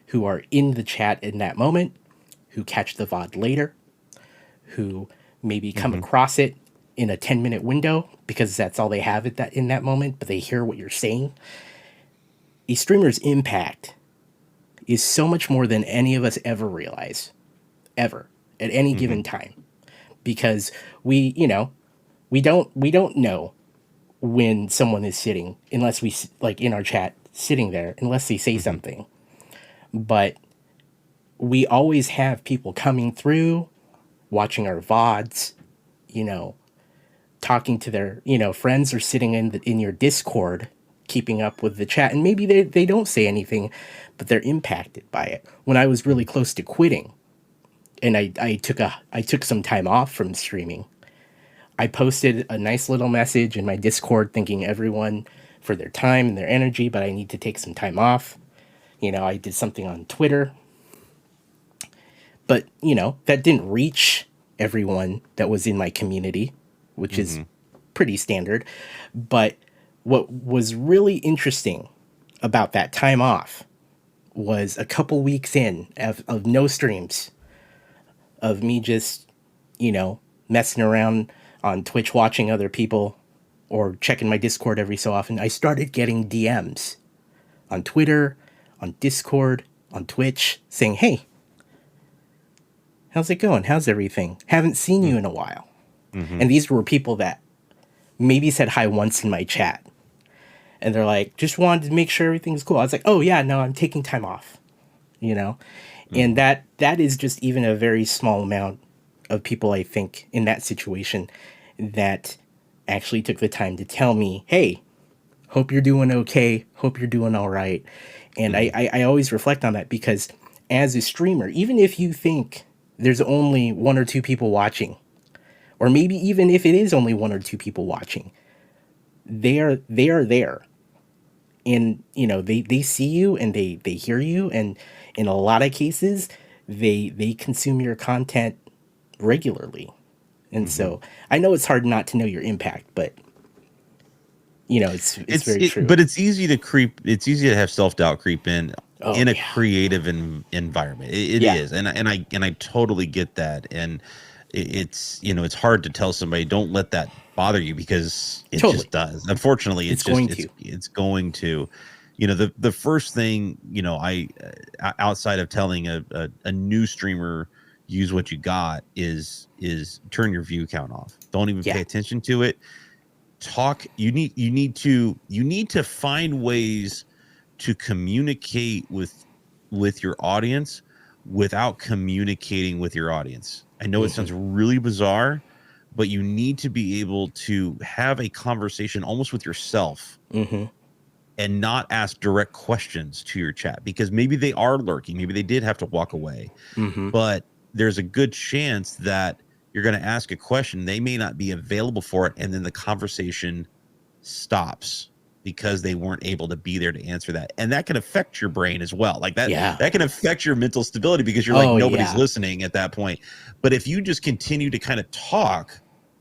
who are in the chat in that moment, who catch the VOD later, who maybe come across it in a 10-minute window because that's all they have in that moment, but they hear what you're saying. A streamer's impact is so much more than any of us ever realize, ever, at any given time, because we don't know when someone is sitting, unless we in our chat sitting there, unless they say something. But we always have people coming through, watching our VODs, talking to their friends, or sitting in your Discord, keeping up with the chat, and maybe they don't say anything, but they're impacted by it. When I was really close to quitting, and I took some time off from streaming, I posted a nice little message in my Discord thanking everyone for their time and their energy, but I need to take some time off. I did something on Twitter, but that didn't reach everyone that was in my community, which is Mm-hmm. pretty standard. But what was really interesting about that time off was a couple weeks in of no streams, of me just, messing around on Twitch, watching other people, or checking my Discord every so often. I started getting DMs on Twitter, on Discord, on Twitch, saying, "Hey, how's it going? How's everything? Haven't seen you in a while." Mm-hmm. And these were people that maybe said hi once in my chat. And they're like, "Just wanted to make sure everything's cool." I was like, "Oh yeah, no, I'm taking time off." You know? And Mm-hmm. that is just even a very small amount of people, I think, in that situation that actually took the time to tell me, "Hey, hope you're doing okay. Hope you're doing all right." And Mm-hmm. I always reflect on that because as a streamer, even if you think there's only one or two people watching, or maybe even if it is only one or two people watching, they are there. And they see you and they hear you, and in a lot of cases they consume your content regularly. And Mm-hmm. so I know it's hard not to know your impact, but it's very true. But it's easy to have self-doubt creep Oh in a yeah. creative environment. It Yeah, is. And I totally get that. And it's hard to tell somebody don't let that bother you, because it totally. just does. Unfortunately, It's it's just going to. it's going to, the first thing, I outside of telling a new streamer use what you got is turn your view count off. Don't even Yeah. pay attention to it. Talk You need to find ways to communicate with your audience without communicating with your audience. I know it Hmm. sounds really bizarre, but you need to be able to have a conversation almost with yourself Hmm. and not ask direct questions to your chat, because maybe they are lurking, maybe they did have to walk away, Hmm. but there's a good chance that you're going to ask a question, they may not be available for it, and then the conversation stops because they weren't able to be there to answer that. And that can affect your brain as well. Like Yeah. that can affect your mental stability, because you're like, Oh nobody's yeah. listening at that point. But if you just continue to kind of talk,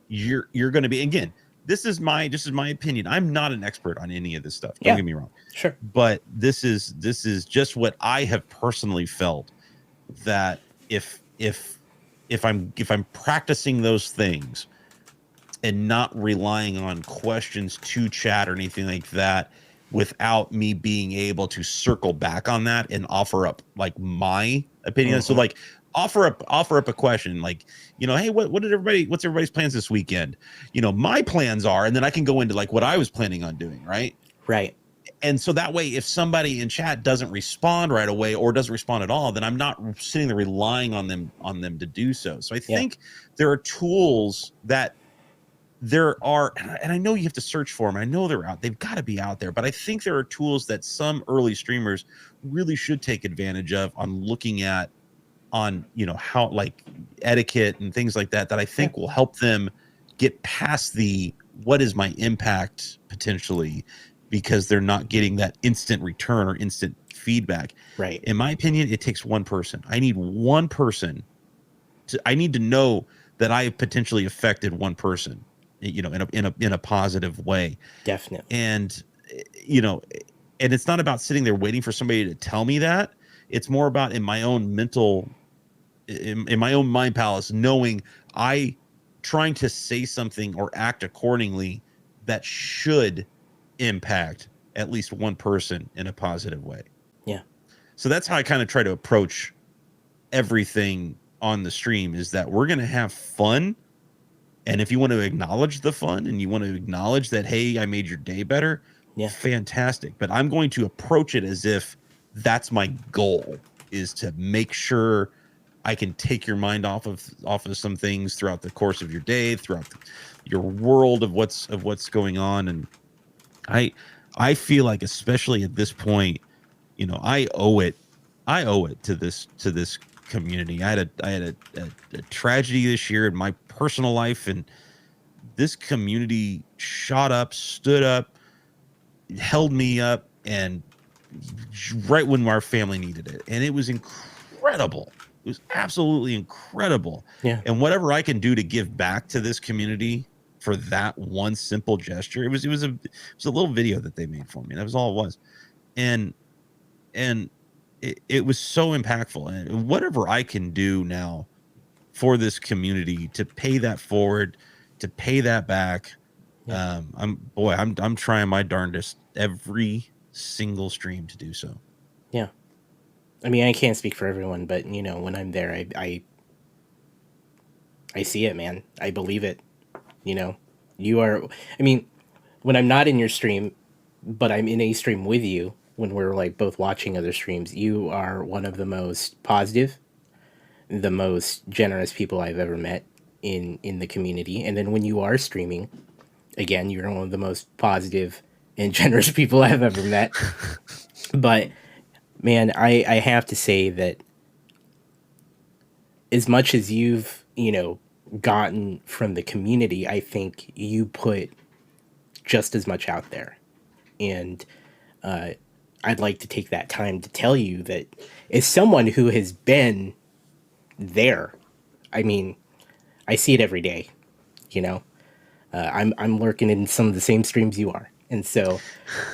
you're going to be, again, this is my opinion. I'm not an expert on any of this stuff. Don't Yeah. get me wrong. Sure. But this is just what I have personally felt, that if I'm practicing those things and not relying on questions to chat or anything like that, without me being able to circle back on that and offer up like my opinion. So Hmm. like offer up a question like, hey, what's everybody's plans this weekend? My plans are, and then I can go into like what I was planning on doing, right? Right. And so that way, if somebody in chat doesn't respond right away or doesn't respond at all, then I'm not sitting there relying on them to do so. So I Yeah. think there are tools that there are, and I know you have to search for them. I know they're out. They've got to be out there. But I think there are tools that some early streamers really should take advantage of on looking at, on how, like, etiquette and things like that, that I Yeah. think will help them get past the what is my impact potentially, because they're not getting that instant return or instant feedback. Right. In my opinion, it takes one person. I need one person I need to know that I have potentially affected one person, in a positive way. Definitely. And you know, and it's not about sitting there waiting for somebody to tell me that. It's more about in my own in my own mind palace, knowing I trying to say something or act accordingly that should impact at least one person in a positive way. Yeah. So that's how I kind of try to approach everything on the stream, is that we're going to have fun. And if you want to acknowledge the fun and you want to acknowledge that, hey, I made your day better, Yeah. fantastic. But I'm going to approach it as if that's my goal, is to make sure I can take your mind off of some things throughout the course of your day, throughout your world of what's going on. And I I feel like, especially at this point, I owe it to this community. I had a tragedy this year in my personal life, and this community shot up, stood up, held me up, and right when our family needed it. And it was incredible. It was absolutely incredible. Yeah. And whatever I can do to give back to this community for that one simple gesture, it was a little video that they made for me. That was all it was. And and it was so impactful. And whatever I can do now for this community to pay that forward, to pay that back, Yeah. I'm trying my darndest every single stream to do so. Yeah. I mean, I can't speak for everyone, but when I'm there, I see it, man. I believe it. You know, you are. I mean, when I'm not in your stream, but I'm in a stream with you, when we're like both watching other streams, you are one of the most positive, the most generous people I've ever met in the community. And then when you are streaming, again, you're one of the most positive and generous people I've ever met. But man, I have to say that as much as you've gotten from the community, I think you put just as much out there. And I'd like to take that time to tell you that as someone who has been there, I mean, I see it every day. You know, I'm lurking in some of the same streams you are, and so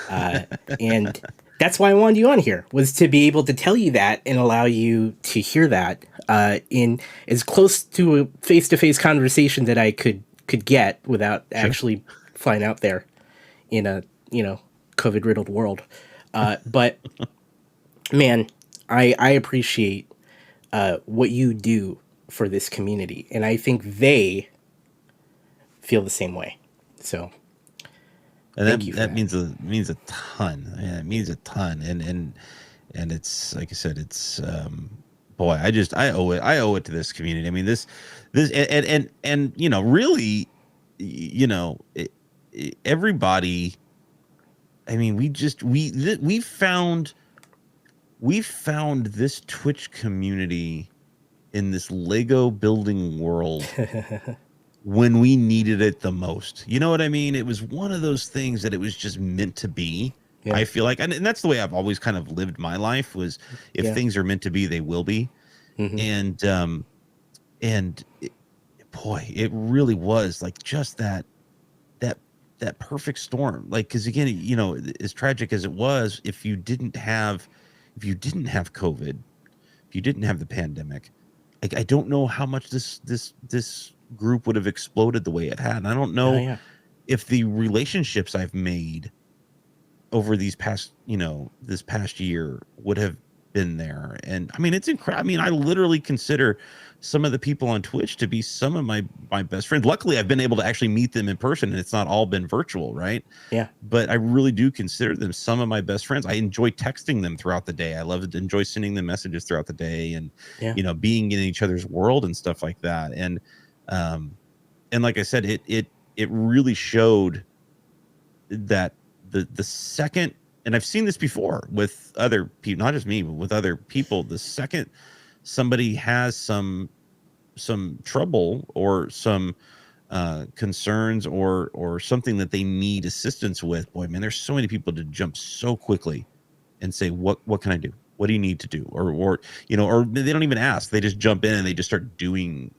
and that's why I wanted you on here, was to be able to tell you that and allow you to hear that in as close to a face-to-face conversation that I could get without Sure. actually flying out there in a COVID riddled world. But man, I appreciate what you do for this community, and I think they feel the same way. So And thank you for that that. means a ton. Yeah, it means a ton. And it's like I said, it's boy, I owe it to this community. I mean, this and really, everybody. I mean, we found this Twitch community in this Lego building world when we needed it the most. You know what I mean? It was one of those things that it was just meant to be. Yeah, I feel like, and that's the way I've always kind of lived my life, was if yeah, things are meant to be, they will be. hmm, And, and it, boy, it really was like just that, that perfect storm. Like, cause again, as tragic as it was, if you didn't have COVID, if you didn't have the pandemic, I don't know how much this group would have exploded the way it had. And I don't oh know yeah, if the relationships I've made over this past year would have been there. And I mean, it's incredible. I mean, I literally consider some of the people on Twitch to be some of my best friends. Luckily, I've been able to actually meet them in person, and it's not all been virtual, right? yeah, But I really do consider them some of my best friends. I enjoy texting them throughout the day. I love to enjoy sending them messages throughout the day, and yeah, being in each other's world and stuff like that. Um, and like I said, it really showed that the second, and I've seen this before with other people, not just me, but with other people, the second somebody has some trouble or some concerns or something that they need assistance with, boy, man, there's so many people to jump so quickly and say, what can I do? What do you need to do? Or they don't even ask. They just jump in and they just start doing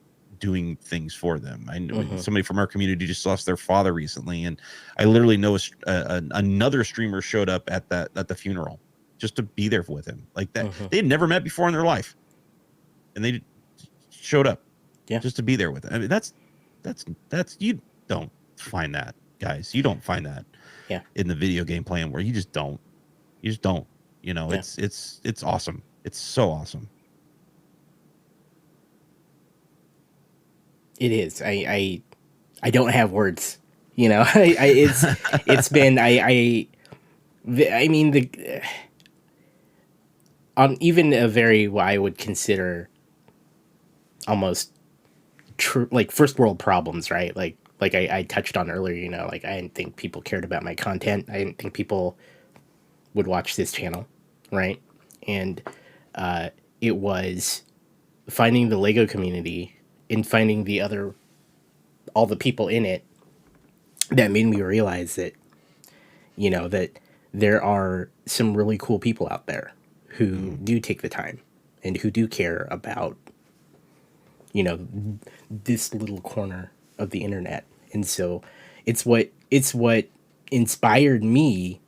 things for them. I know hmm, somebody from our community just lost their father recently, and I literally know another streamer showed up at the funeral just to be there with him. Like that, hmm, they had never met before in their life, and they showed up yeah, just to be there with him. I mean, that's you don't find that, guys. You don't find that yeah, in the video game playing where you just don't. yeah. It's awesome. It's so awesome. It is. I don't have words. It's been I mean the on even a very what I would consider almost true, like first world problems, right? Like I touched on earlier. Like I didn't think people cared about my content. I didn't think people would watch this channel, right? And it was finding the Lego community and finding all the people in it that made me realize that, that there are some really cool people out there who Mhm. do take the time and who do care about, you know, this little corner of the internet. And so it's what inspired me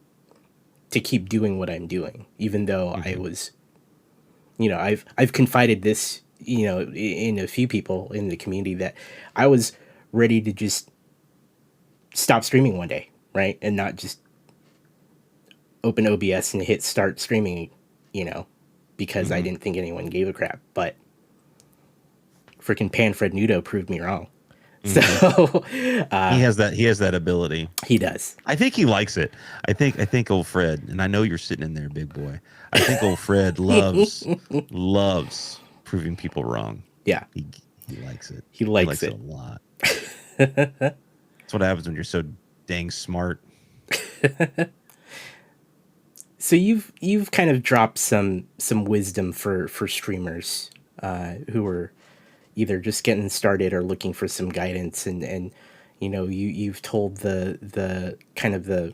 to keep doing what I'm doing, even though I Mhm. was, I've confided this, in a few people in the community that I was ready to just stop streaming one day, right? And not just open OBS and hit start streaming, you know, because I Mhm. didn't think anyone gave a crap. But freaking Panfred Nudo proved me wrong. So Mhm. He has that ability. he does. I think he likes it. I think old Fred, and I know you're sitting in there, big boy. I think old Fred loves proving people wrong. Yeah, He he likes it. he He likes likes it a it. lot. That's what happens when you're so dang smart. So you've kind of dropped some wisdom for streamers who are either just getting started or looking for some guidance, and you've told the kind of the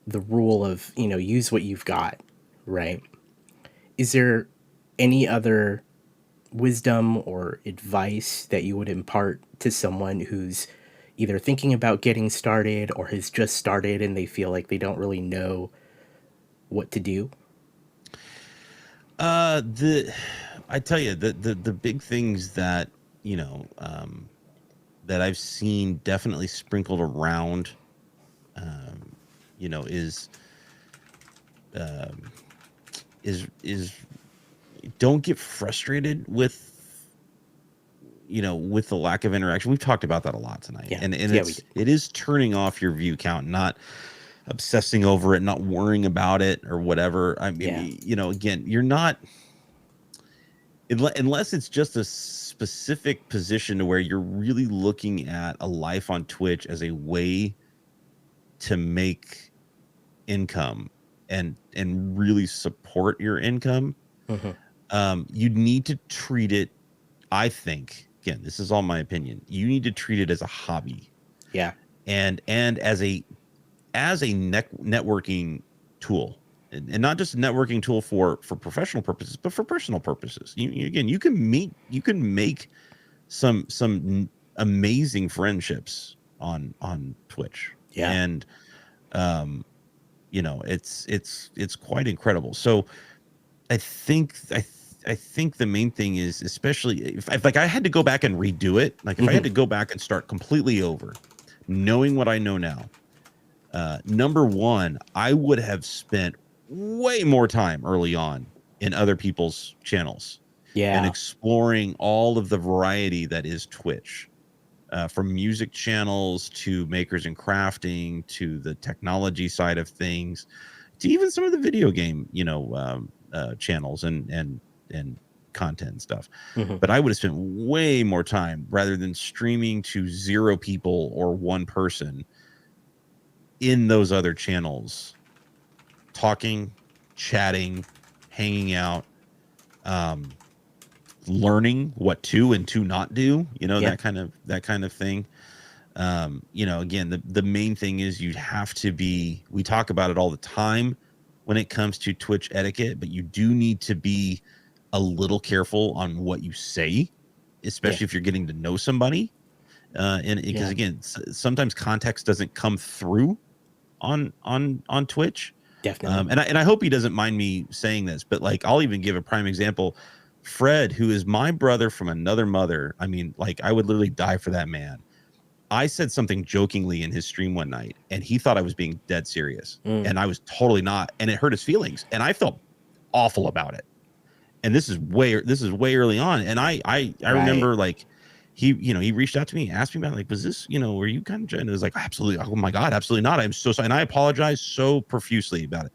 rule of, use what you've got, right? Is there any other wisdom or advice that you would impart to someone who's either thinking about getting started or has just started and they feel like they don't really know what to do? The I tell you the big things that you know that I've seen definitely sprinkled around, um, you know, um, is don't get frustrated with with the lack of interaction. We've talked about that a lot tonight, Yeah, and yeah, we did. it is turning off your view count, not obsessing over it, not worrying about it or whatever. I mean, Yeah, again, you're not unless it's just a specific position to where you're really looking at a life on Twitch as a way to make income and really support your income. hmm, You need to treat it, I think, again, this is all my opinion, you need to treat it as a hobby yeah, and as a networking tool, and not just a networking tool for professional purposes but for personal purposes. Again, you can make some amazing friendships on Twitch, yeah, and um it's quite incredible. So I think I think the main thing is, especially if like I had to go back and redo it, like if I hmm, had to go back and start completely over, knowing what I know now, number one, I would have spent way more time early on in other people's channels and yeah, exploring all of the variety that is Twitch, from music channels to makers and crafting to the technology side of things to even some of the video game, channels and content and stuff. hmm, But I would have spent way more time rather than streaming to zero people or one person in those other channels, talking, chatting, hanging out, um, learning what to and to not do, yeah, that kind of thing. Again, the main thing is you have to be, we talk about it all the time when it comes to Twitch etiquette, but you do need to be a little careful on what you say, yeah, especially if you're getting to know somebody. And because yeah, again, sometimes context doesn't come through on Twitch. definitely. And I hope he doesn't mind me saying this, but like I'll even give a prime example. Fred, who is my brother from another mother, I mean, like I would literally die for that man. I said something jokingly in his stream one night, and he thought I was being dead serious, Mm, and I was totally not, and it hurt his feelings, and I felt awful about it. And this is way early on, and I right. remember like he reached out to me, asked me about like, was this, were you kind of, and it was like, absolutely, oh my god, absolutely not, I'm so sorry, and I apologize so profusely about it.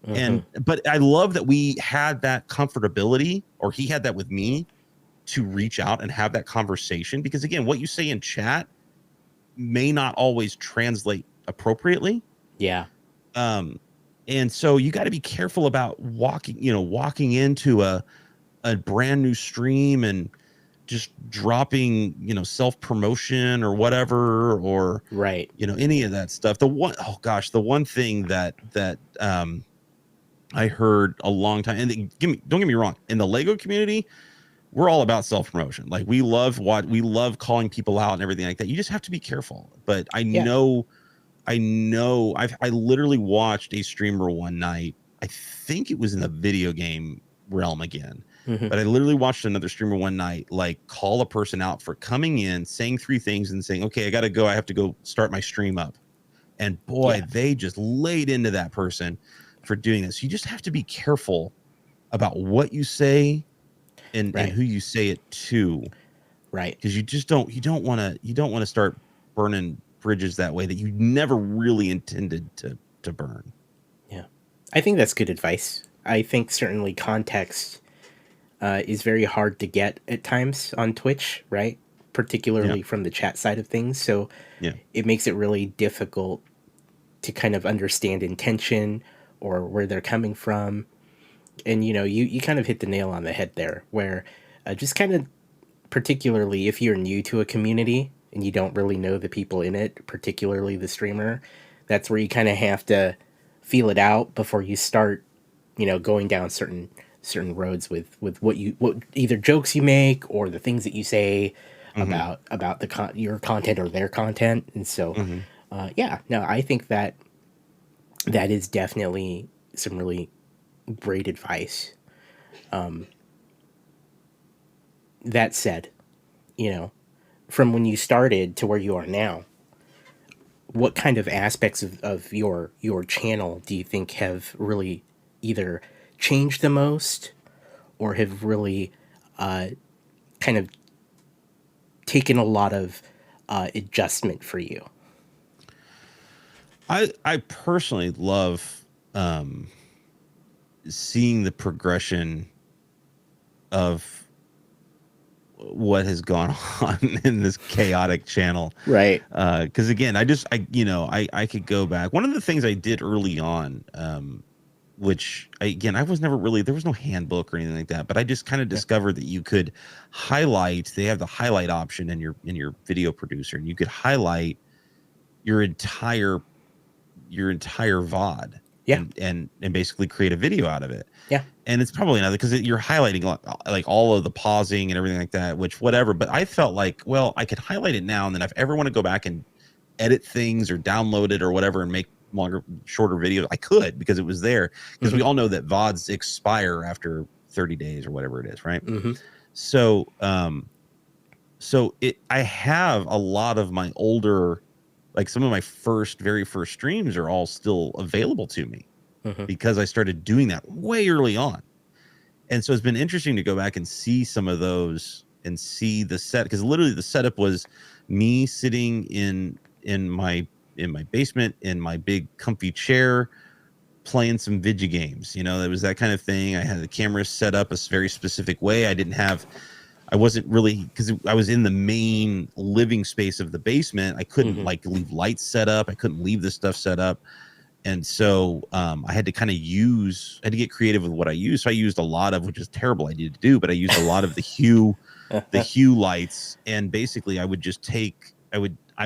Hmm, And but I love that we had that comfortability, or he had that with me, to reach out and have that conversation, because again, what you say in chat may not always translate appropriately. yeah, Um, and so you got to be careful about walking into a brand new stream and just dropping, self promotion or whatever, or Right. any of that stuff. The one thing that I heard a long time, and don't get me wrong, in the Lego community, we're all about self promotion. Like we love calling people out and everything like that. You just have to be careful. But I Yeah. know, I literally watched a streamer one night. I think it was in the video game realm again, Mm-hmm. but I literally watched another streamer one night, like call a person out for coming in, saying 3 things and saying, okay, I got to go. I have to go start my stream up. And boy, Yeah. they just laid into that person for doing this. You just have to be careful about what you say and Right. who you say it to, Right. because you don't want to start burning bridges that way that you never really intended to burn. Yeah. I think that's good advice. I think certainly context is very hard to get at times on Twitch, right? Yeah, Particularly from the chat side of things. So yeah, it makes it really difficult to kind of understand intention or where they're coming from. And you kind of hit the nail on the head there, where just kind of, particularly if you're new to a community and you don't really know the people in it, particularly the streamer, that's where you kind of have to feel it out before you start, going down certain roads with what either jokes you make or the things that you say hmm, about your content or their content. And so hmm. yeah, no, I think that is definitely some really great advice. That said, you know, from when you started to where you are now, what kind of aspects of your channel do you think have really either changed the most or have really kind of taken a lot of adjustment for you? I personally love seeing the progression of what has gone on in this chaotic channel. Right. Because again, I could go back. One of the things I did early on, which I was never really, there was no handbook or anything like that, but I just kind of Yeah. discovered that you could highlight. They have the highlight option in your video producer, and you could highlight your entire VOD Yeah. and basically create a video out of it. Yeah. And it's probably not because you're highlighting like all of the pausing and everything like that, which whatever. But I felt like, well, I could highlight it now, and then if I ever want to go back and edit things or download it or whatever and make shorter videos, I could, because it was there. Because Mm-hmm. we all know that VODs expire after 30 days or whatever it is, right? Mm-hmm. So, I have a lot of my older, like some of my very first streams are all still available to me Mm-hmm. because I started doing that way early on. And so it's been interesting to go back and see some of those and see the set, because literally the setup was me sitting in my basement in my big comfy chair playing some video games. It was that kind of thing. I had the camera set up a very specific way. I wasn't really, because I was in the main living space of the basement. I couldn't Mm-hmm. like leave lights set up. I couldn't leave this stuff set up. And so I had to get creative with what I used. So I used a lot of, which is a terrible idea to do, but I used a lot of the hue lights. And basically I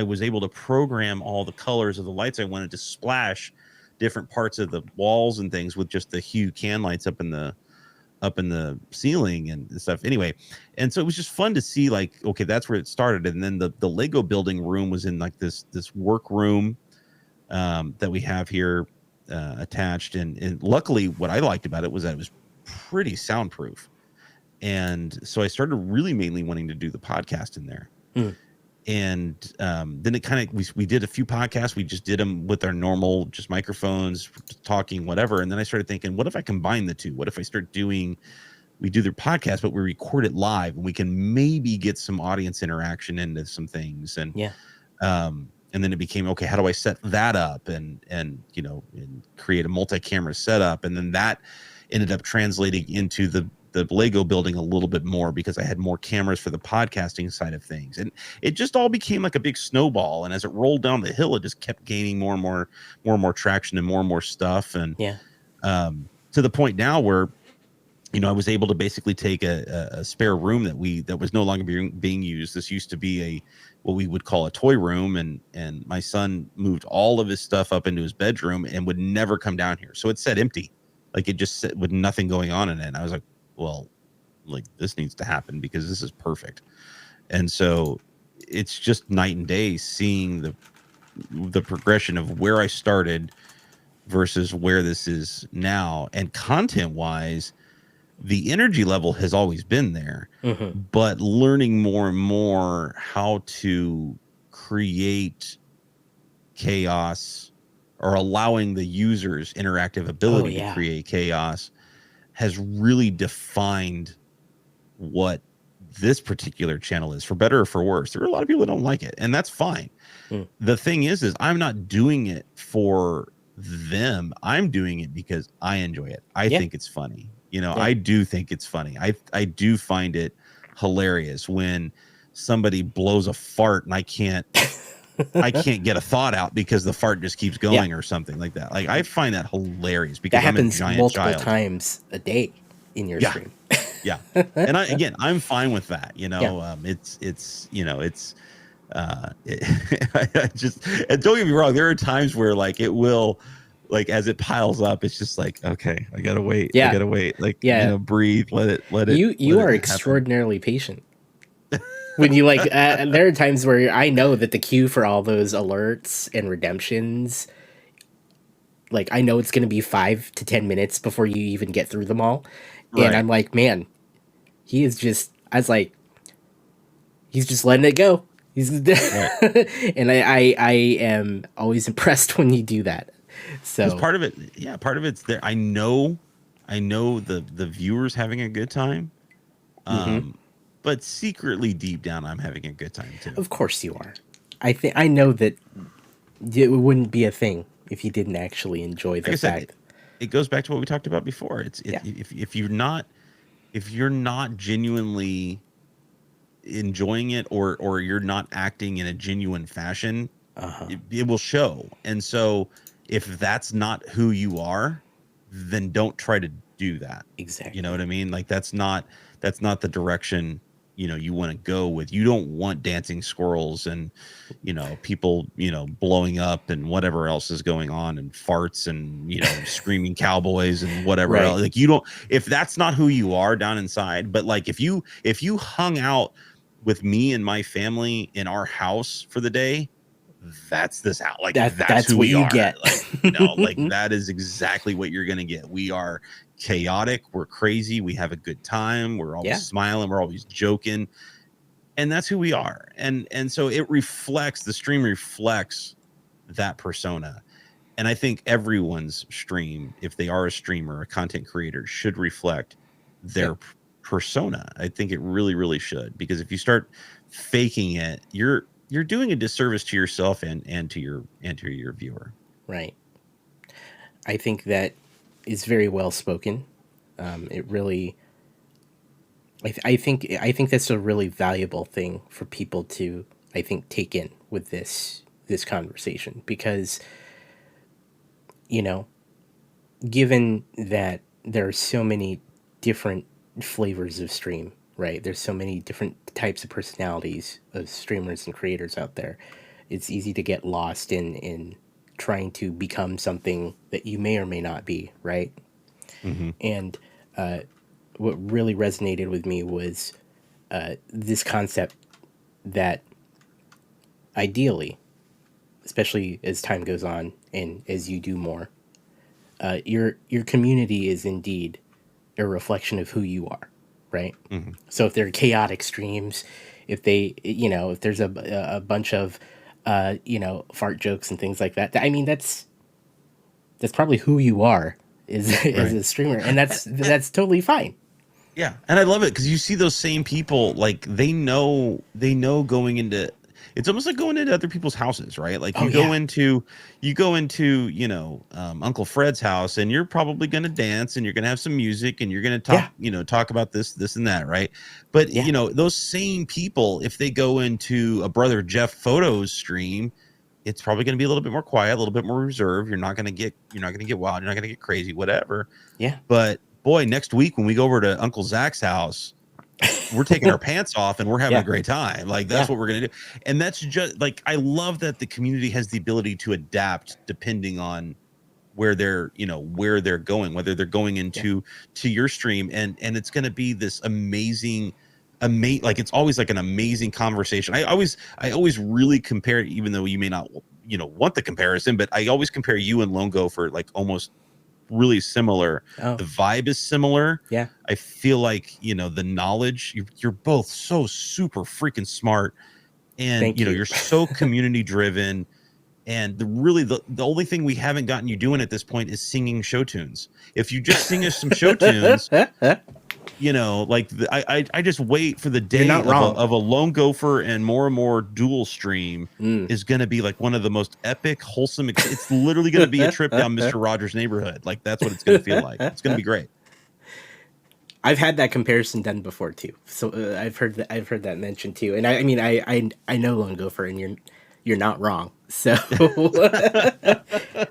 was able to program all the colors of the lights I wanted to splash different parts of the walls and things with just the hue can lights up in the ceiling and stuff. Anyway, and so it was just fun to see, like, okay, that's where it started. And then the Lego building room was in like this work room that we have here attached. And luckily what I liked about it was that it was pretty soundproof. And so I started really mainly wanting to do the podcast in there. Mm. And then it kind of, we did a few podcasts. We just did them with our normal, just microphones, talking, whatever. And then I started thinking, what if I combine the two? What if I start we do their podcast, but we record it live, and we can maybe get some audience interaction into some things. Yeah. And then it became, okay, how do I set that up and create a multi-camera setup? And then that ended up translating into the Lego building a little bit more, because I had more cameras for the podcasting side of things. And it just all became like a big snowball. And as it rolled down the hill, it just kept gaining more and more traction and more stuff. And Yeah. to the point now where I was able to basically take a spare room that was no longer being used. This used to be what we would call a toy room, and my son moved all of his stuff up into his bedroom and would never come down here. So it sat empty, like it just sat with nothing going on in it. And I was like, well, like this needs to happen because this is perfect. And so it's just night and day seeing the progression of where I started versus where this is now. And content wise, the energy level has always been there, Mm-hmm. but learning more and more how to create chaos or allowing the user's interactive ability to create chaos has really defined what this particular channel is, for better or for worse. There are a lot of people that don't like it, and that's fine. The thing is I'm not doing it for them. I'm doing it because I enjoy it. I think it's funny. I do think it's funny. I do find it hilarious when somebody blows a fart and I can't get a thought out because the fart just keeps going or something like that. Like I find that hilarious because that happens I'm a giant multiple child. times a day in your stream. Yeah. And I'm fine with that. I just, and don't get me wrong, there are times where like it will, like as it piles up, it's just like, okay, I gotta wait. Like, breathe, let it. You are extraordinarily patient. When you like, there are times where I know that the queue for all those alerts and redemptions, like I know it's going to be 5 to 10 minutes before you even get through them all. Right. And I'm like, man, I was like, he's just letting it go. He's right. And I am always impressed when you do that. So part of it's there. I know the viewers having a good time. But secretly deep down, I'm having a good time too. Of course you are. I know that it wouldn't be a thing if you didn't actually enjoy the fact. It goes back to what we talked about before. If you're not genuinely enjoying it or you're not acting in a genuine fashion, it will show. And so if that's not who you are, then don't try to do that. Exactly. You know what I mean? Like that's not the direction you want to go with. You don't want dancing squirrels and people blowing up and whatever else is going on and farts and screaming cowboys and whatever else. Like you don't, if that's not who you are down inside. But like if you hung out with me and my family in our house for the day, that's this out. Like that's who we are. Get. Like like that is exactly what you're gonna get. We are chaotic, we're crazy, we have a good time, we're always smiling, we're always joking, and that's who we are. And so the stream reflects that persona. And I think everyone's stream, if they are a streamer, a content creator, should reflect their persona. I think it really, really should, because if you start faking it, you're doing a disservice to yourself and to your viewer. Right. I think that is very well spoken. It really, I think that's a really valuable thing for people to, I think, take in with this conversation, because, given that there are so many different flavors of stream, right? There's so many different types of personalities of streamers and creators out there. It's easy to get lost in trying to become something that you may or may not be, right? And what really resonated with me was this concept that ideally, especially as time goes on and as you do more, your community is indeed a reflection of who you are, right? So if they're chaotic streams, if they, if there's a bunch of, fart jokes and things like that, I mean, that's probably who you are as a streamer, and that's totally fine. Yeah, and I love it because you see those same people, like they know going into, it's almost like going into other people's houses, right? Like you go into Uncle Fred's house, and you're probably going to dance, and you're going to have some music, and you're going to talk about this and that, right? But those same people, if they go into a Brother Jeff Photos stream, it's probably going to be a little bit more quiet, a little bit more reserved. You're not going to get wild, you're not going to get crazy, whatever. Yeah. But boy, next week when we go over to Uncle Zach's house, we're taking our pants off and we're having a Yeah. great time. Like that's Yeah. what we're going to do. And that's just like, I love that the community has the ability to adapt depending on where they're, where they're going, whether they're going Yeah. into to your stream, and it's going to be this amazing, like it's always like an amazing conversation. I always really compare, even though you may not want the comparison, but I always compare you and Lone Gopher, like almost really similar. Oh, The vibe is similar. yeah. I feel like the knowledge, you're both so super freaking smart, and Thank you. you're so community driven. And the only thing we haven't gotten you doing at this point is singing show tunes. If you just sing us some show tunes, like I just wait for the You're day not wrong. of a Lone Gopher and more dual stream is going to be like one of the most epic, wholesome. It's literally going to be a trip down Mr. Rogers' Neighborhood. Like that's what it's going to feel like. It's going to be great. I've had that comparison done before too, so I've heard that mentioned too. And I mean, I know Lone Gopher, and you're not wrong. So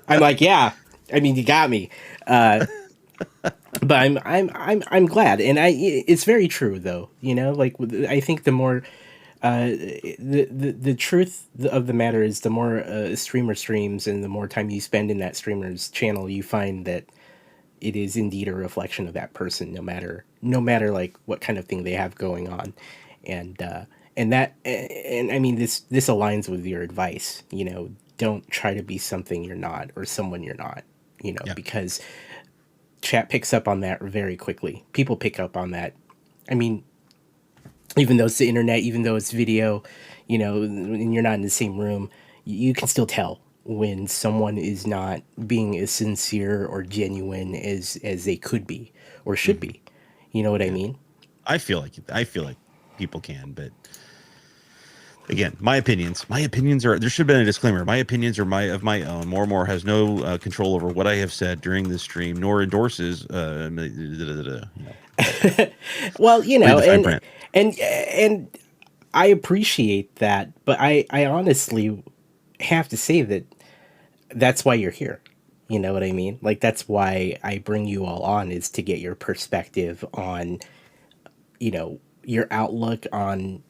I'm like, yeah. I mean, you got me. But I'm glad, and it's very true though. Like I think the more the truth of the matter is, the more a streamer streams and the more time you spend in that streamer's channel, you find that it is indeed a reflection of that person, no matter like what kind of thing they have going on. And I mean, this aligns with your advice. Don't try to be something you're not, or someone you're not. Yeah. Because chat picks up on that very quickly. People pick up on that. I mean, even though it's the internet, even though it's video, and you're not in the same room, you can still tell when someone is not being as sincere or genuine as they could be or should be. You know what I mean? I feel like people can, but again, my opinions are, there should have been a disclaimer. My opinions are of my own. More has no control over what I have said during this stream, nor endorses. Well, Read the fine print. and I appreciate that, but I honestly have to say that that's why you're here. You know what I mean? Like, that's why I bring you all on, is to get your perspective on, your outlook on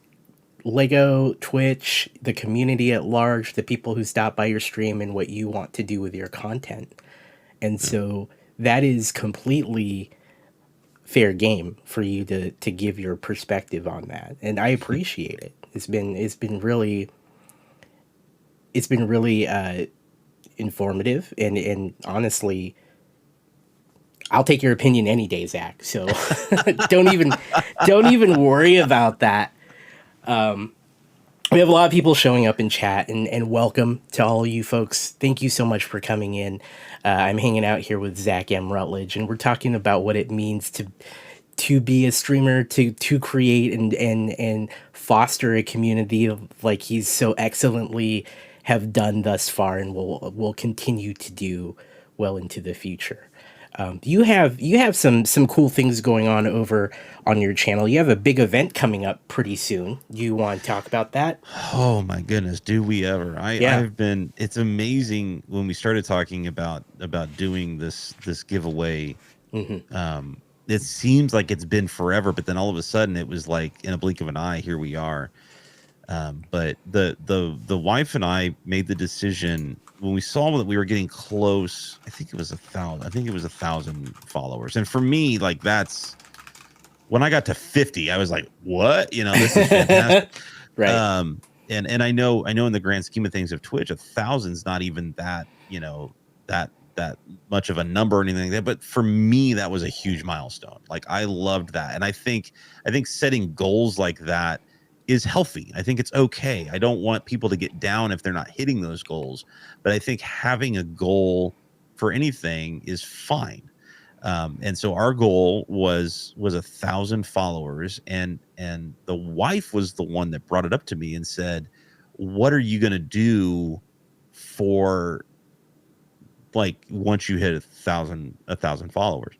Lego, Twitch, the community at large, the people who stop by your stream, and what you want to do with your content. And so that is completely fair game for you to give your perspective on that. And I appreciate it. It's been really informative, and honestly, I'll take your opinion any day, Zach. So don't even worry about that. We have a lot of people showing up in chat, and welcome to all you folks. Thank you so much for coming in. I'm hanging out here with ZachMRutledge, and we're talking about what it means to be a streamer, to create and foster a community like he's so excellently have done thus far, and will continue to do well into the future. You have some cool things going on over on your channel. You have a big event coming up pretty soon. You want to talk about that? Oh my goodness, do we ever? It's amazing when we started talking about doing this giveaway. It seems like it's been forever, but then all of a sudden it was like in a blink of an eye, here we are. But the wife and I made the decision when we saw that we were getting close. I think it was 1,000 followers, and for me, like, that's when I got to 50. I was like, "What? This is fantastic." Right. And I know in the grand scheme of things of Twitch, 1,000's not even that that much of a number or anything like that. But for me, that was a huge milestone. Like, I loved that, and I think setting goals like that is healthy. I think it's okay. I don't want people to get down if they're not hitting those goals, but I think having a goal for anything is fine. And so our goal was 1,000 followers, and the wife was the one that brought it up to me and said, "What are you going to do for, like, once you hit 1,000 followers?"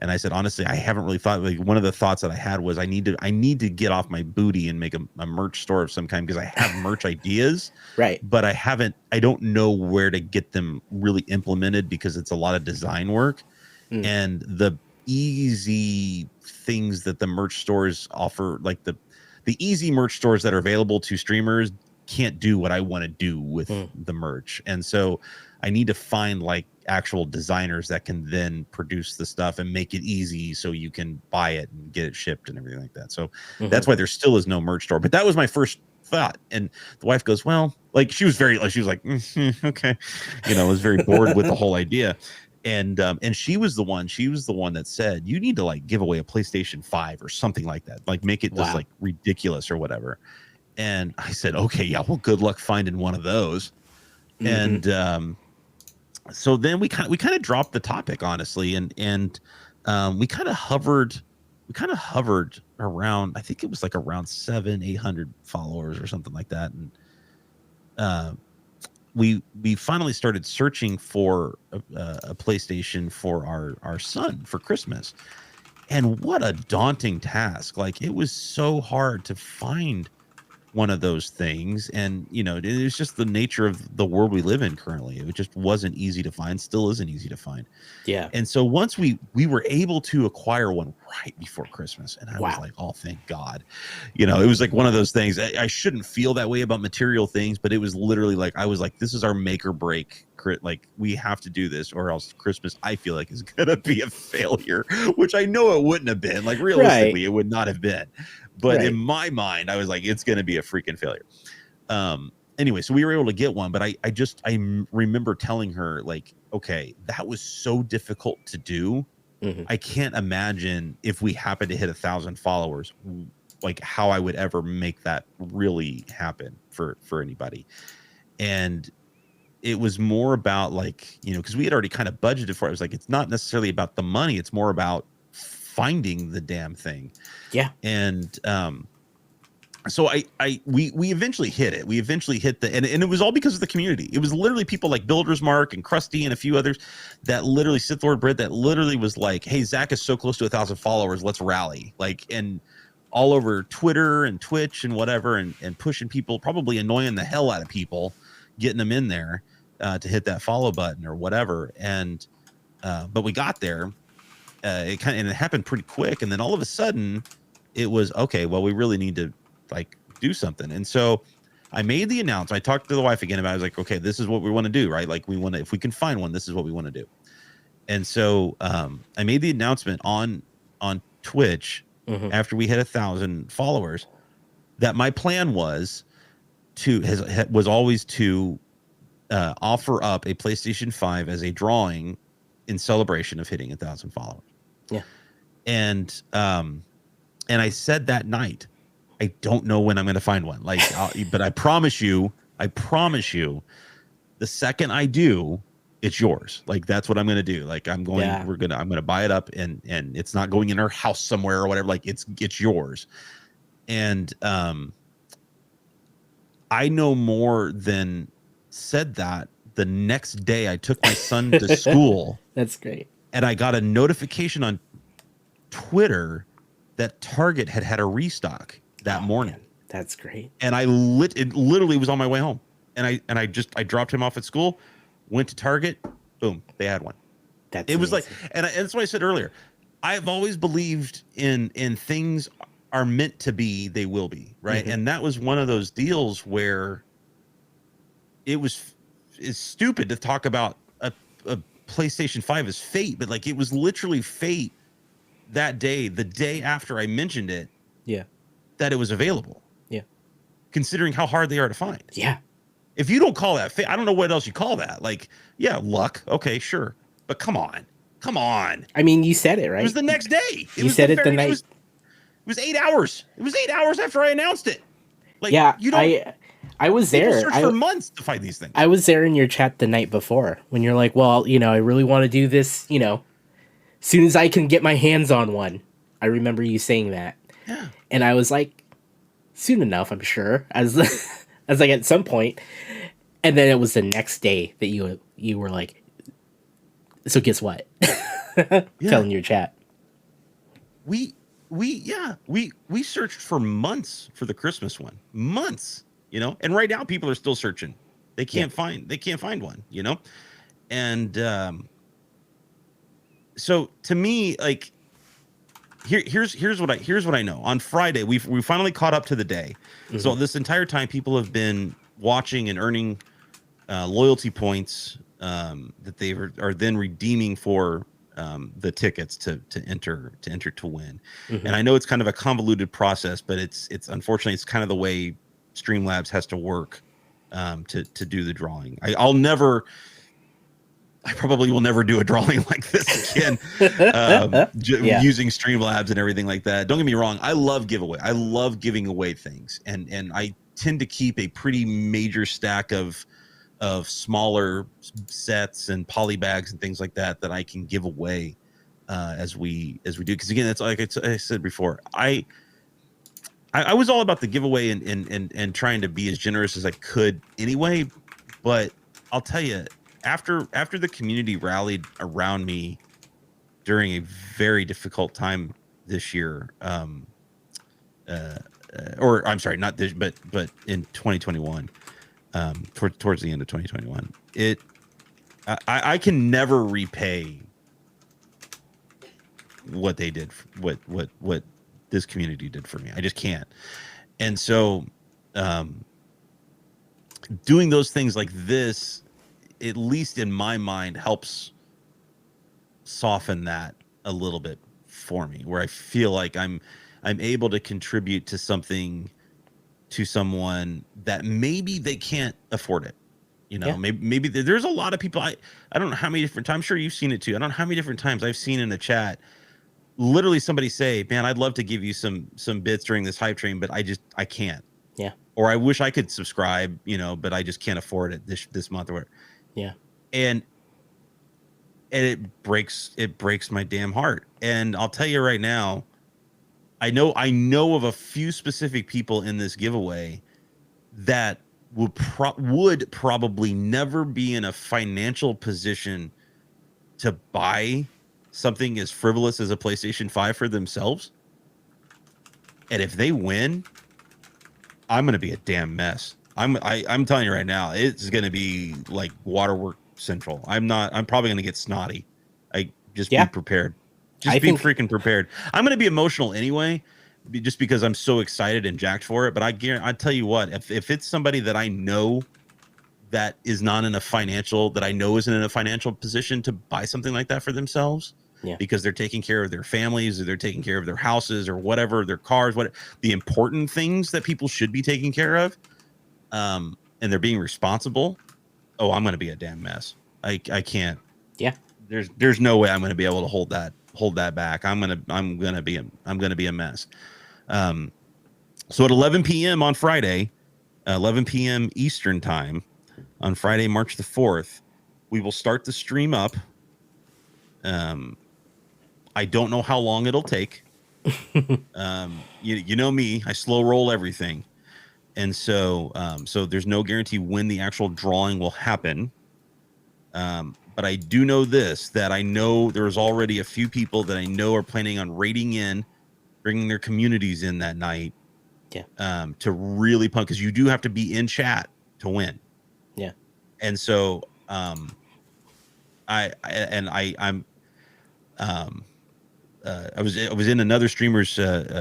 And I said, honestly, I haven't really thought. Like, one of the thoughts that I had was I need to get off my booty and make a merch store of some kind, because I have merch ideas, Right. but I don't know where to get them really implemented, because it's a lot of design work. and the easy things that the merch stores offer, like the easy merch stores that are available to streamers, can't do what I want to do with the merch. And so I need to find like actual designers that can then produce the stuff and make it easy so you can buy it and get it shipped and everything like that. So that's why there still is no merch store. But that was my first thought. And the wife goes, well, like she was like, okay, was very bored with the whole idea. And she was the one that said, you need to like give away a PlayStation 5 or something like that, like make it just like ridiculous or whatever. And I said, okay, yeah, well, good luck finding one of those. And so then we kind of dropped the topic, honestly, and we kind of hovered around, I think it was like around 700-800 followers or something like that. And we finally started searching for a PlayStation for our son for Christmas. And what a daunting task. Like, it was so hard to find one of those things. And, it's just the nature of the world we live in currently. It just wasn't easy to find, still isn't easy to find. Yeah. And so once we were able to acquire one right before Christmas, and I was like, oh, thank God. It was like one of those things. I shouldn't feel that way about material things, but it was literally like, I was like, this is our make or break. Like, we have to do this, or else Christmas, I feel like, is gonna be a failure, which I know it wouldn't have been. Like, realistically, it would not have been. But in my mind, I was like, it's going to be a freaking failure. Anyway, so we were able to get one, but I remember telling her, like, okay, that was so difficult to do. I can't imagine if we happen to hit 1,000 followers, like how I would ever make that really happen for anybody. And it was more about like, because we had already kind of budgeted for it. I was like, it's not necessarily about the money. It's more about finding the damn thing. Yeah. And so we eventually hit it. We eventually hit and it was all because of the community. It was literally people like Builders Mark and Krusty and a few others that literally, Sith Lord Brit, that literally was like, hey, Zach is so close to 1,000 followers, let's rally. Like, and all over Twitter and Twitch and whatever, and pushing people, probably annoying the hell out of people, getting them in there to hit that follow button or whatever. And but we got there. It happened pretty quick, and then all of a sudden it was okay, well, we really need to like do something. And so I made the announcement. I talked to the wife again about it. I was like, okay, this is what we want to do, right? Like, we want to, if we can find one, this is what we want to do. And so I made the announcement on Twitch after we hit 1,000 followers that my plan was always to offer up a PlayStation 5 as a drawing in celebration of hitting 1,000 followers. Yeah. And I said that night, I don't know when I'm going to find one. Like, but I promise you, the second I do, it's yours. Like, that's what I'm going to do. Like, I'm going to buy it up, and it's not going in our house somewhere or whatever. Like, it's yours. And I no more than said that the next day I took my son to school. That's great. And I got a notification on Twitter that Target had a restock that morning. Man, that's great. And it literally was on my way home. And I dropped him off at school, went to Target, boom, they had one. It was like, and that's what I said earlier. I've always believed in things are meant to be, they will be, right? And that was one of those deals where it's stupid to talk about a PlayStation 5 as fate, but like, it was literally fate that day, the day after I mentioned it, that it was available. Yeah. Considering how hard they are to find. Yeah. If you don't call that fate, I don't know what else you call that. Like, yeah, luck. Okay, sure. But come on. I mean, you said it, right? It was the next day. You said it the night. It was 8 hours. It was 8 hours after I announced it. Like, yeah, I was there. People search for months to find these things. I was there in your chat the night before when you're like, well, I really want to do this, soon as I can get my hands on one. I remember you saying that. Yeah. And I was like, soon enough, I'm sure, as like at some point. And then it was the next day that you were like, so guess what? Telling your chat. We searched for months for the Christmas one. Months, and right now people are still searching. They can't find one, and so to me, like, here's what I know. On Friday, we finally caught up to the day. So this entire time, people have been watching and earning loyalty points that they are then redeeming for the tickets to enter to win. And I know it's kind of a convoluted process, but it's unfortunately it's kind of the way Streamlabs has to work to do the drawing. I probably will never do a drawing like this again, Yeah. using Streamlabs and everything like that. Don't get me wrong. I love giveaway. I love giving away things. And I tend to keep a pretty major stack of smaller sets and poly bags and things like that I can give away as we do. Because again, that's like I said before, I was all about the giveaway and trying to be as generous as I could anyway. But I'll tell you, after the community rallied around me during a very difficult time this year, or I'm sorry, not this, but in 2021, towards the end of 2021, I can never repay what they did, what this community did for me. I just can't. And so, doing those things like this, at least in my mind, helps soften that a little bit for me, where I feel like I'm able to contribute to something, to someone that maybe they can't afford it. You know, maybe there's a lot of people. I don't know how many different times. I'm sure you've seen it too. I don't know how many different times I've seen in the chat, literally somebody say, "Man, I'd love to give you some bits during this hype train, but I can't." Yeah. Or I wish I could subscribe, you know, but I just can't afford it this month or whatever. Yeah. And it breaks my damn heart. And I'll tell you right now, I know of a few specific people in this giveaway that would probably never be in a financial position to buy something as frivolous as a PlayStation 5 for themselves. And if they win, I'm going to be a damn mess. I'm telling you right now, it's going to be like Waterwork Central. I'm probably going to get snotty. Be prepared. Just be freaking prepared. I'm going to be emotional anyway, just because I'm so excited and jacked for it. But I tell you what, if it's somebody that I know that is not in a financial, that I know isn't in a financial position to buy something like that for themselves, because they're taking care of their families, or they're taking care of their houses, or whatever, their cars, what the important things that people should be taking care of, and they're being responsible. Oh, I'm going to be a damn mess. I can't. Yeah. There's no way I'm going to be able to hold that back. I'm going to be a mess. So at 11 p.m. on Friday, 11 p.m. Eastern time on Friday, March the 4th, we will start the stream up. I don't know how long it'll take. You know me, I slow roll everything. And so there's no guarantee when the actual drawing will happen. But I do know this, that I know there's already a few people that I know are planning on raiding in, bringing their communities in that night. Yeah. To really pump, because you do have to be in chat to win. Yeah. And so I was in another streamer's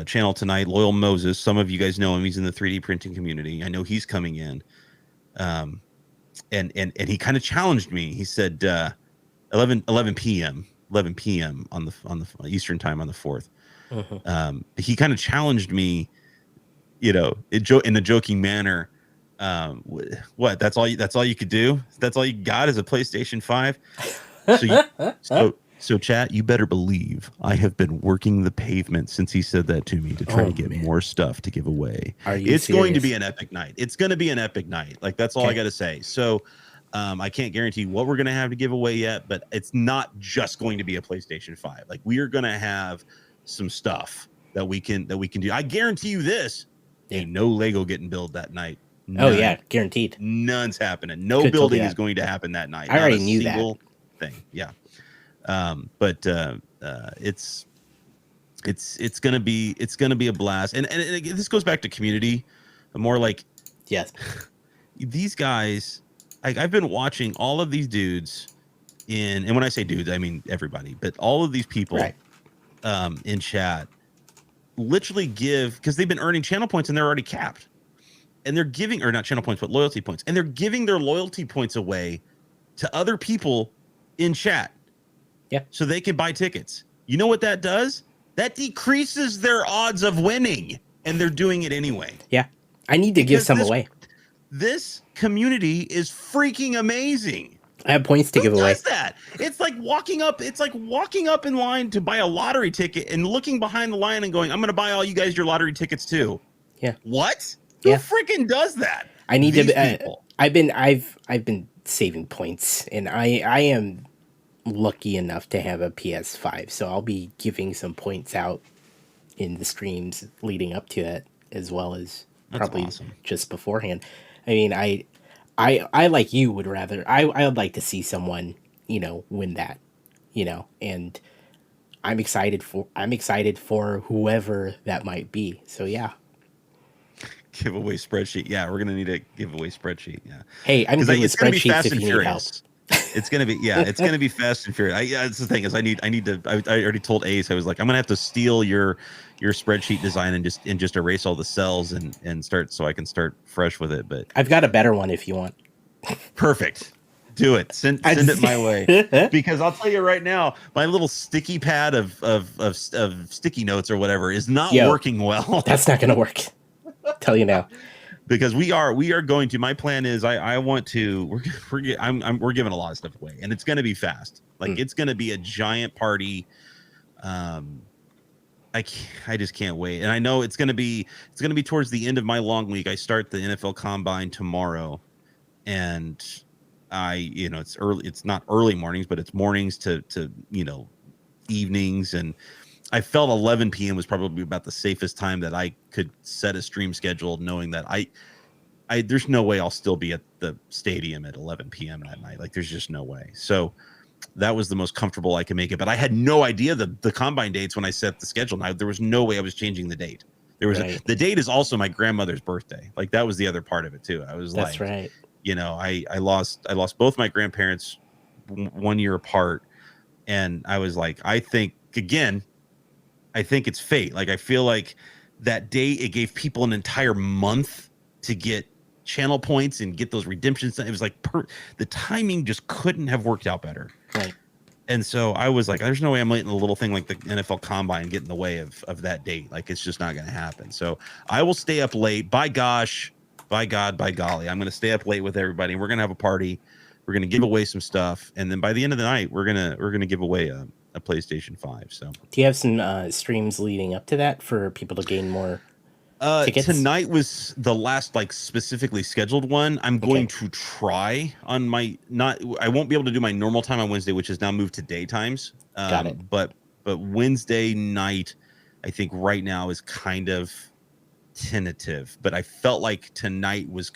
channel tonight, Loyal Moses. Some of you guys know him. He's in the 3D printing community. I know he's coming in. And he kind of challenged me. He said 11 p.m. on the Eastern time on the 4th. He kind of challenged me, you know, in a joking manner. What? That's all you could do? That's all you got is a PlayStation 5? So chat, you better believe I have been working the pavement since he said that to me to try to get more stuff to give away. It's going to be an epic night. It's going to be an epic night. Like, that's all I got to say. So I can't guarantee what we're going to have to give away yet, but it's not just going to be a PlayStation 5. Like, we are going to have some stuff that we can do. I guarantee you this. Ain't no Lego getting built that night. None. Oh yeah, guaranteed. None's happening. No building is going to happen that night. I already knew that thing. Yeah. But it's gonna be a blast. And this goes back to community, more like, yes, these guys. I've been watching all of these dudes and when I say dudes, I mean everybody, but all of these people Right. In chat literally give, because they've been earning channel points and they're already capped, and they're giving, or not channel points, but loyalty points, and they're giving their loyalty points away to other people in chat. Yeah. So they can buy tickets. You know what that does? That decreases their odds of winning, and they're doing it anyway. Yeah. I need to give Because some away. This community is freaking amazing. I have points to give away. Who does that? It's like walking up in line to buy a lottery ticket and looking behind the line and going, I'm going to buy all you guys your lottery tickets too. Yeah. What? Yeah. Who freaking does that? I need These to people. I've been saving points, and I am lucky enough to have a PS5, so I'll be giving some points out in the streams leading up to it, as well as probably awesome. just beforehand. I mean, I like you would rather I would like to see someone, win that, and I'm excited for whoever that might be. So yeah. Giveaway spreadsheet. Yeah, we're gonna need a giveaway spreadsheet. Yeah. Hey, I'm good with spreadsheets if you need help. It's gonna be it's gonna be fast and furious. That's the thing is I need to. I already told Ace I was like I'm gonna have to steal your spreadsheet design and just erase all the cells and start so I can start fresh with it. But I've got a better one if you want. Perfect. Do it. Send it my way, because I'll tell you right now, my little sticky pad of sticky notes or whatever is not working well. That's not gonna work. Tell you now. Because we are going to. My plan is I want to. We're giving a lot of stuff away, and it's going to be fast. Like it's going to be a giant party. I just can't wait, and I know it's going to be towards the end of my long week. I start the NFL Combine tomorrow, and it's early. It's not early mornings, but it's mornings to evenings, and I felt 11 p.m. was probably about the safest time that I could set a stream schedule, knowing that I there's no way I'll still be at the stadium at 11 p.m. that night. Like there's just no way. So that was the most comfortable I could make it. But I had no idea the combine dates when I set the schedule. Now there was no way I was changing the date. There was the date is also my grandmother's birthday. Like that was the other part of it too. I was That's like, right. I lost both my grandparents 1 year apart, and I was like, I think it's fate. Like I feel like that day it gave people an entire month to get channel points and get those redemptions. It was like the timing just couldn't have worked out better. Right. And so I was like, there's no way I'm letting a little thing like the NFL Combine get in the way of that date. Like it's just not going to happen. So I will stay up late. By gosh, by God, by golly, I'm going to stay up late with everybody. We're going to have a party. We're going to give away some stuff, and then by the end of the night, we're gonna give away a PlayStation 5. So, do you have some streams leading up to that for people to gain more tickets? Tonight was the last specifically scheduled one. I'm going to try on I won't be able to do my normal time on Wednesday, which is now moved to daytimes. Got it. But Wednesday night, I think right now is kind of tentative. But I felt like tonight was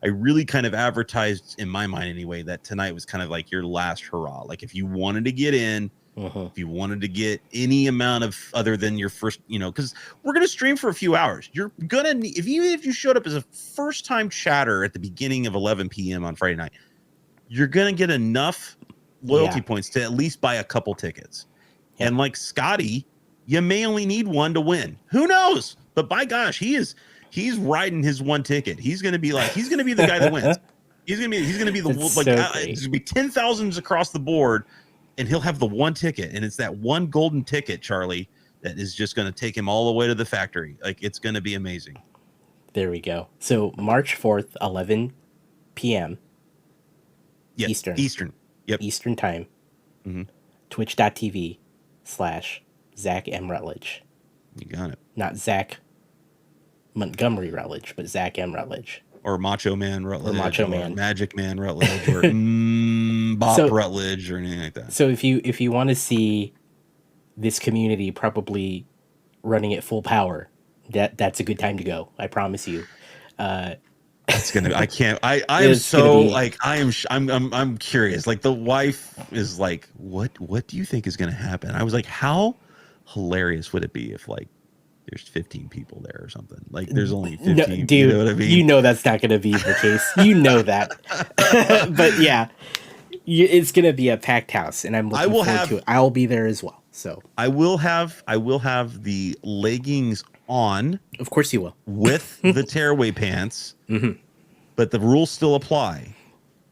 I really kind of advertised in my mind anyway that tonight was kind of like your last hurrah. Like if you wanted to get in, if you wanted to get any amount of other than your first, because we're going to stream for a few hours. You're going to need, even if you showed up as a first time chatter at the beginning of 11 p.m. on Friday night, you're going to get enough loyalty points to at least buy a couple tickets. Yeah. And like Scotty, you may only need one to win. Who knows? But by gosh, he's riding his one ticket. He's going to be the guy that wins. He's going to be there's going to be 10,000s across the board, and he'll have the one ticket. And it's that one golden ticket, Charlie, that is just going to take him all the way to the factory. Like it's going to be amazing. There we go. So March 4th, 11 p.m. Yep. Eastern. Yep. Eastern time. Mm-hmm. Twitch.tv/ZachMRutledge. You got it. Not Zach Montgomery Rutledge, but Zach M. Rutledge. Or Macho Man Rutledge. Or Macho Man. Magic Man Rutledge. Or Bop Rutledge or anything like that. So if you want to see this community probably running at full power, that's a good time to go. I promise you. It's gonna be, I can't. I'm so like I'm curious. Like the wife is like, what do you think is gonna happen? I was like, how hilarious would it be if there's 15 people there or something? Like there's only 15. No, dude, you know what I mean? You know that's not gonna be the case. You know that. But yeah. It's gonna be a packed house, and I'm I looking will forward to have it. I'll be there as well. So I will have the leggings on of course you will. with the tearaway pants, but the rules still apply.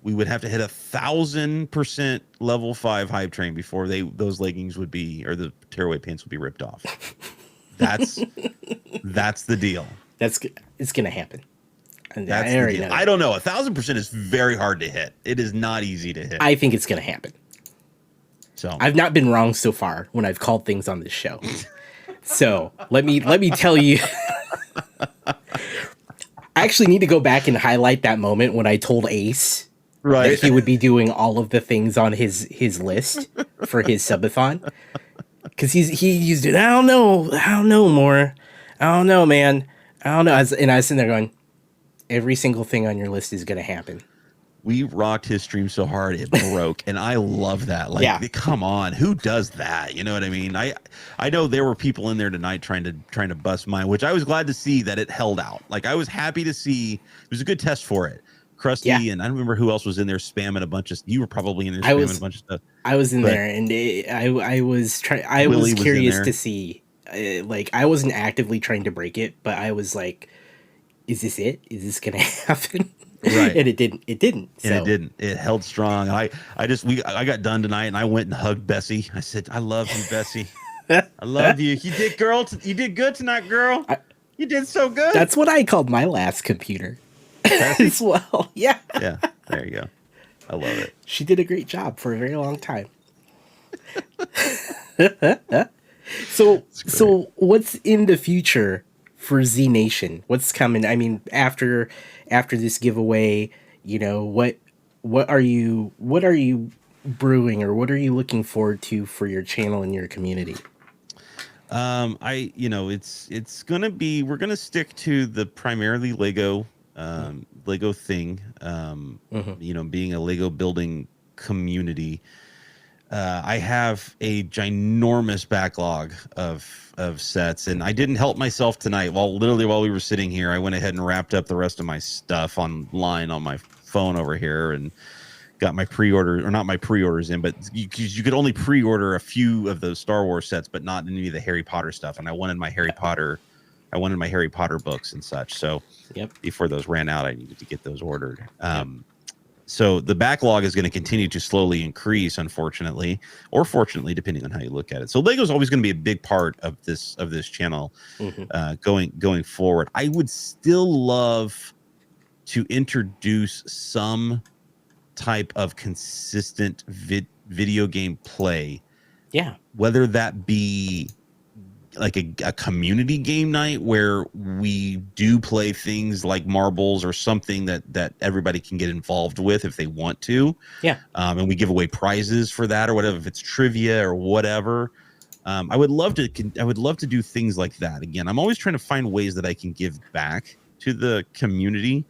We would have to hit 1,000% level 5 hype train before those leggings would be, or the tearaway pants would be ripped off. That's the deal. It's gonna happen. And That's I the already deal. know I that. don't know. 1,000% is very hard to hit. It is not easy to hit. I think it's gonna happen. So I've not been wrong so far when I've called things on this show. So let me tell you. I actually need to go back and highlight that moment when I told Ace that right. he would be doing all of the things on his list for his subathon, because he used it. I don't know more. I don't know, man. I don't know. And I was sitting there going, every single thing on your list is gonna happen. We rocked his stream so hard it broke, and I love that. Like, Yeah. come on, who does that? You know what I mean? I know there were people in there tonight trying to bust mine, which I was glad to see that it held out. Like, I was happy to see it was a good test for it. Yeah. Krusty, and I don't remember who else was in there spamming a bunch of. You were probably in there I spamming was a bunch of stuff. I was in But there, and I was Willie was in curious there. to see. Like, I wasn't actively trying to break it, but I was like, "Is this it? Is this gonna happen?" Right. And it didn't. It didn't. And So it didn't. It held strong. I got done tonight, and I went and hugged Bessie. I said, "I love you, Bessie. I love you. You did, girl. You did good tonight, girl. You did so good." that's what I called my last computer Bessie? as well. Yeah, Yeah, there you go. I love it. she did a great job for a very long time. So what's in the future for Z Nation? What's coming? I mean, after this giveaway, what are you brewing, or what are you looking forward to for your channel and your community? It's gonna be, we're gonna stick to the primarily Lego thing. Being a Lego building community. I have a ginormous backlog of sets, and I didn't help myself tonight. While we were sitting here, I went ahead and wrapped up the rest of my stuff online on my phone over here, and got my pre-order, or not my pre-orders in, but you could only pre-order a few of those Star Wars sets, but not any of the Harry Potter stuff. And I wanted my Harry Potter books and such. So Yep. before those ran out, I needed to get those ordered. So the backlog is going to continue to slowly increase, unfortunately, or fortunately, depending on how you look at it. So Lego is always going to be a big part of this channel going forward. I would still love to introduce some type of consistent video game play. Yeah. Whether that be like a community game night where we do play things like marbles or something that everybody can get involved with if they want to. Yeah. And we give away prizes for that, or whatever, if it's trivia or whatever. I would love to do things like that. Again, I'm always trying to find ways that I can give back to the community.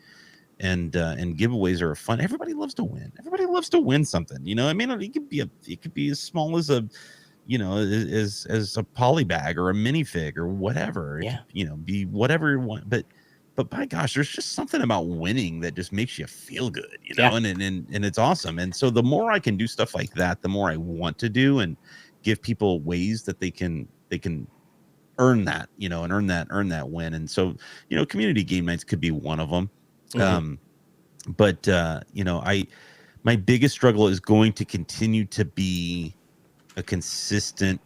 And giveaways are fun. Everybody loves to win. Everybody loves to win something. I mean, it could be as small as a, as a poly bag or a minifig or whatever. It could, be whatever you want. But by gosh, there's just something about winning that just makes you feel good, and it's awesome. And so the more I can do stuff like that, the more I want to do, and give people ways that they can earn that, and earn that win. And so, community game nights could be one of them. But my biggest struggle is going to continue to be a consistent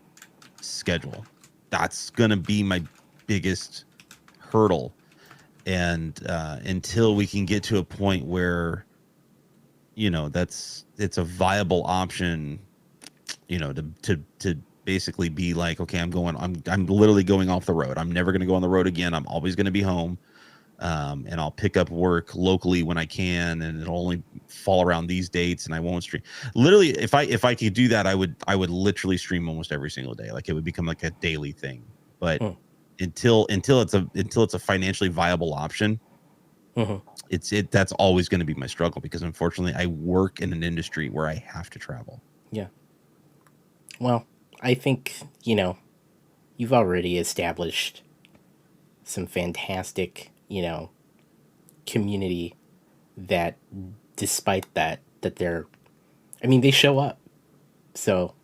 schedule. That's going to be my biggest hurdle. And until we can get to a point where, it's a viable option, to basically be like, okay, I'm literally going off the road. I'm never going to go on the road again. I'm always going to be home. And I'll pick up work locally when I can, and it'll only fall around these dates, and I won't stream. Literally, if I could do that, I would literally stream almost every single day. Like, it would become like a daily thing. But until it's a financially viable option, that's always going to be my struggle, because unfortunately I work in an industry where I have to travel. Yeah. Well, I think, you've already established some fantastic, community that, despite that they're, I mean, they show up. So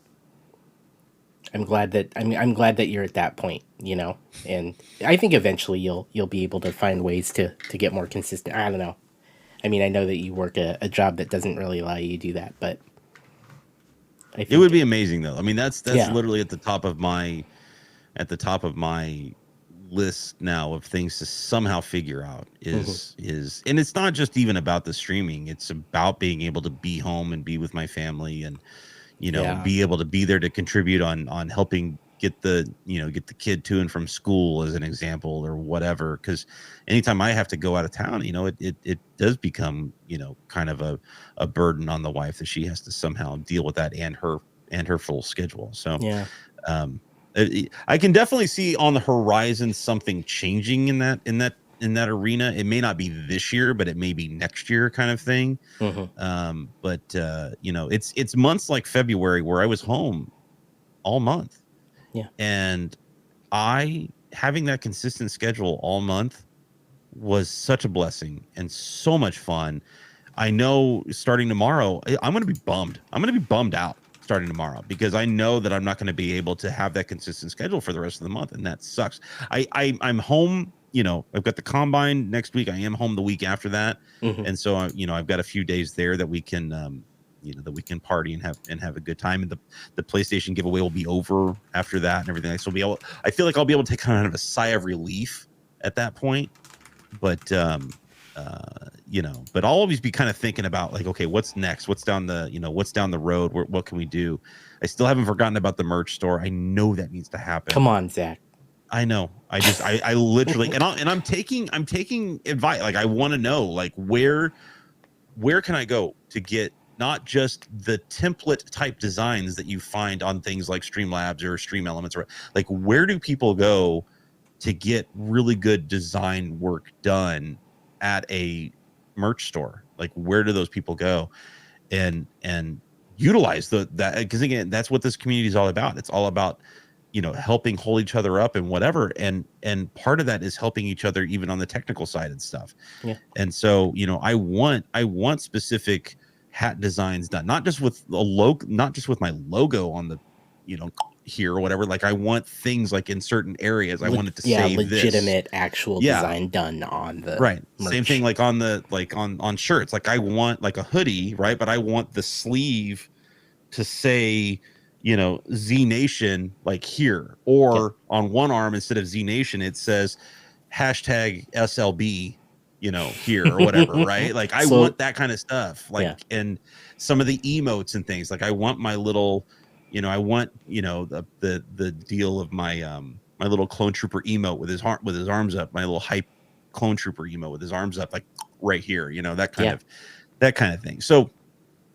I'm glad that you're at that point, you know. And I think eventually you'll be able to find ways to get more consistent. I don't know. I mean, I know that you work a job that doesn't really allow you to do that, but I It would think be amazing though. I mean, that's yeah. literally at the top of my list now of things to somehow figure out Hmm. is and it's not just even about the streaming. It's about being able to be home and be with my family and Yeah. be able to be there to contribute on helping get the get the kid to and from school as an example or whatever, because anytime I have to go out of town, it does become kind of a burden on the wife that she has to somehow deal with that and her full schedule. So Yeah. um I can definitely see on the horizon something changing in that arena. It may not be this year, but it may be next year kind of thing. Hmm. But it's months like February where I was home all month, Yeah. and I having that consistent schedule all month was such a blessing and so much fun. I know starting tomorrow, I'm going to be bummed. I'm going to be bummed out starting tomorrow because I know that I'm not going to be able to have that consistent schedule for the rest of the month, and that sucks. I'm home. I've got the combine next week. I am home the week after that, Hmm. and so I've got a few days there that we can that we can party and have a good time. And the PlayStation giveaway will be over after that and everything. So I feel like I'll be able to take kind of a sigh of relief at that point. But but I'll always be kind of thinking about like, okay, what's next? What's down the road? What can we do? I still haven't forgotten about the merch store. I know that needs to happen. Come on, Zach. I know. I literally and I'm taking advice. Like I want to know like where can I go to get not just the template type designs that you find on things like Streamlabs or Stream Elements, or like where do people go to get really good design work done at a merch store? Like where do those people go and utilize that, because again, that's what this community is all about. It's all about helping hold each other up and whatever, and part of that is helping each other even on the technical side and stuff. Yeah. And so I want specific hat designs done, not just with a logo, not just with my logo on the here or whatever. Like I want things like in certain areas I want it to Yeah, say this. legitimate actual Yeah, design done on the right. Same thing merch. like on the like on shirts. Like I want like a hoodie, right? But I want the sleeve to say Z Nation like here, Yeah. or on one arm instead of Z Nation it says hashtag SLB here or whatever, right? Like I So want that kind of stuff, like, yeah. and some of the emotes and things. Like I want my little I want the deal of my little clone trooper emote with his arms up, my little hype clone trooper emote with his arms up, like right here, Yeah. that kind of thing. So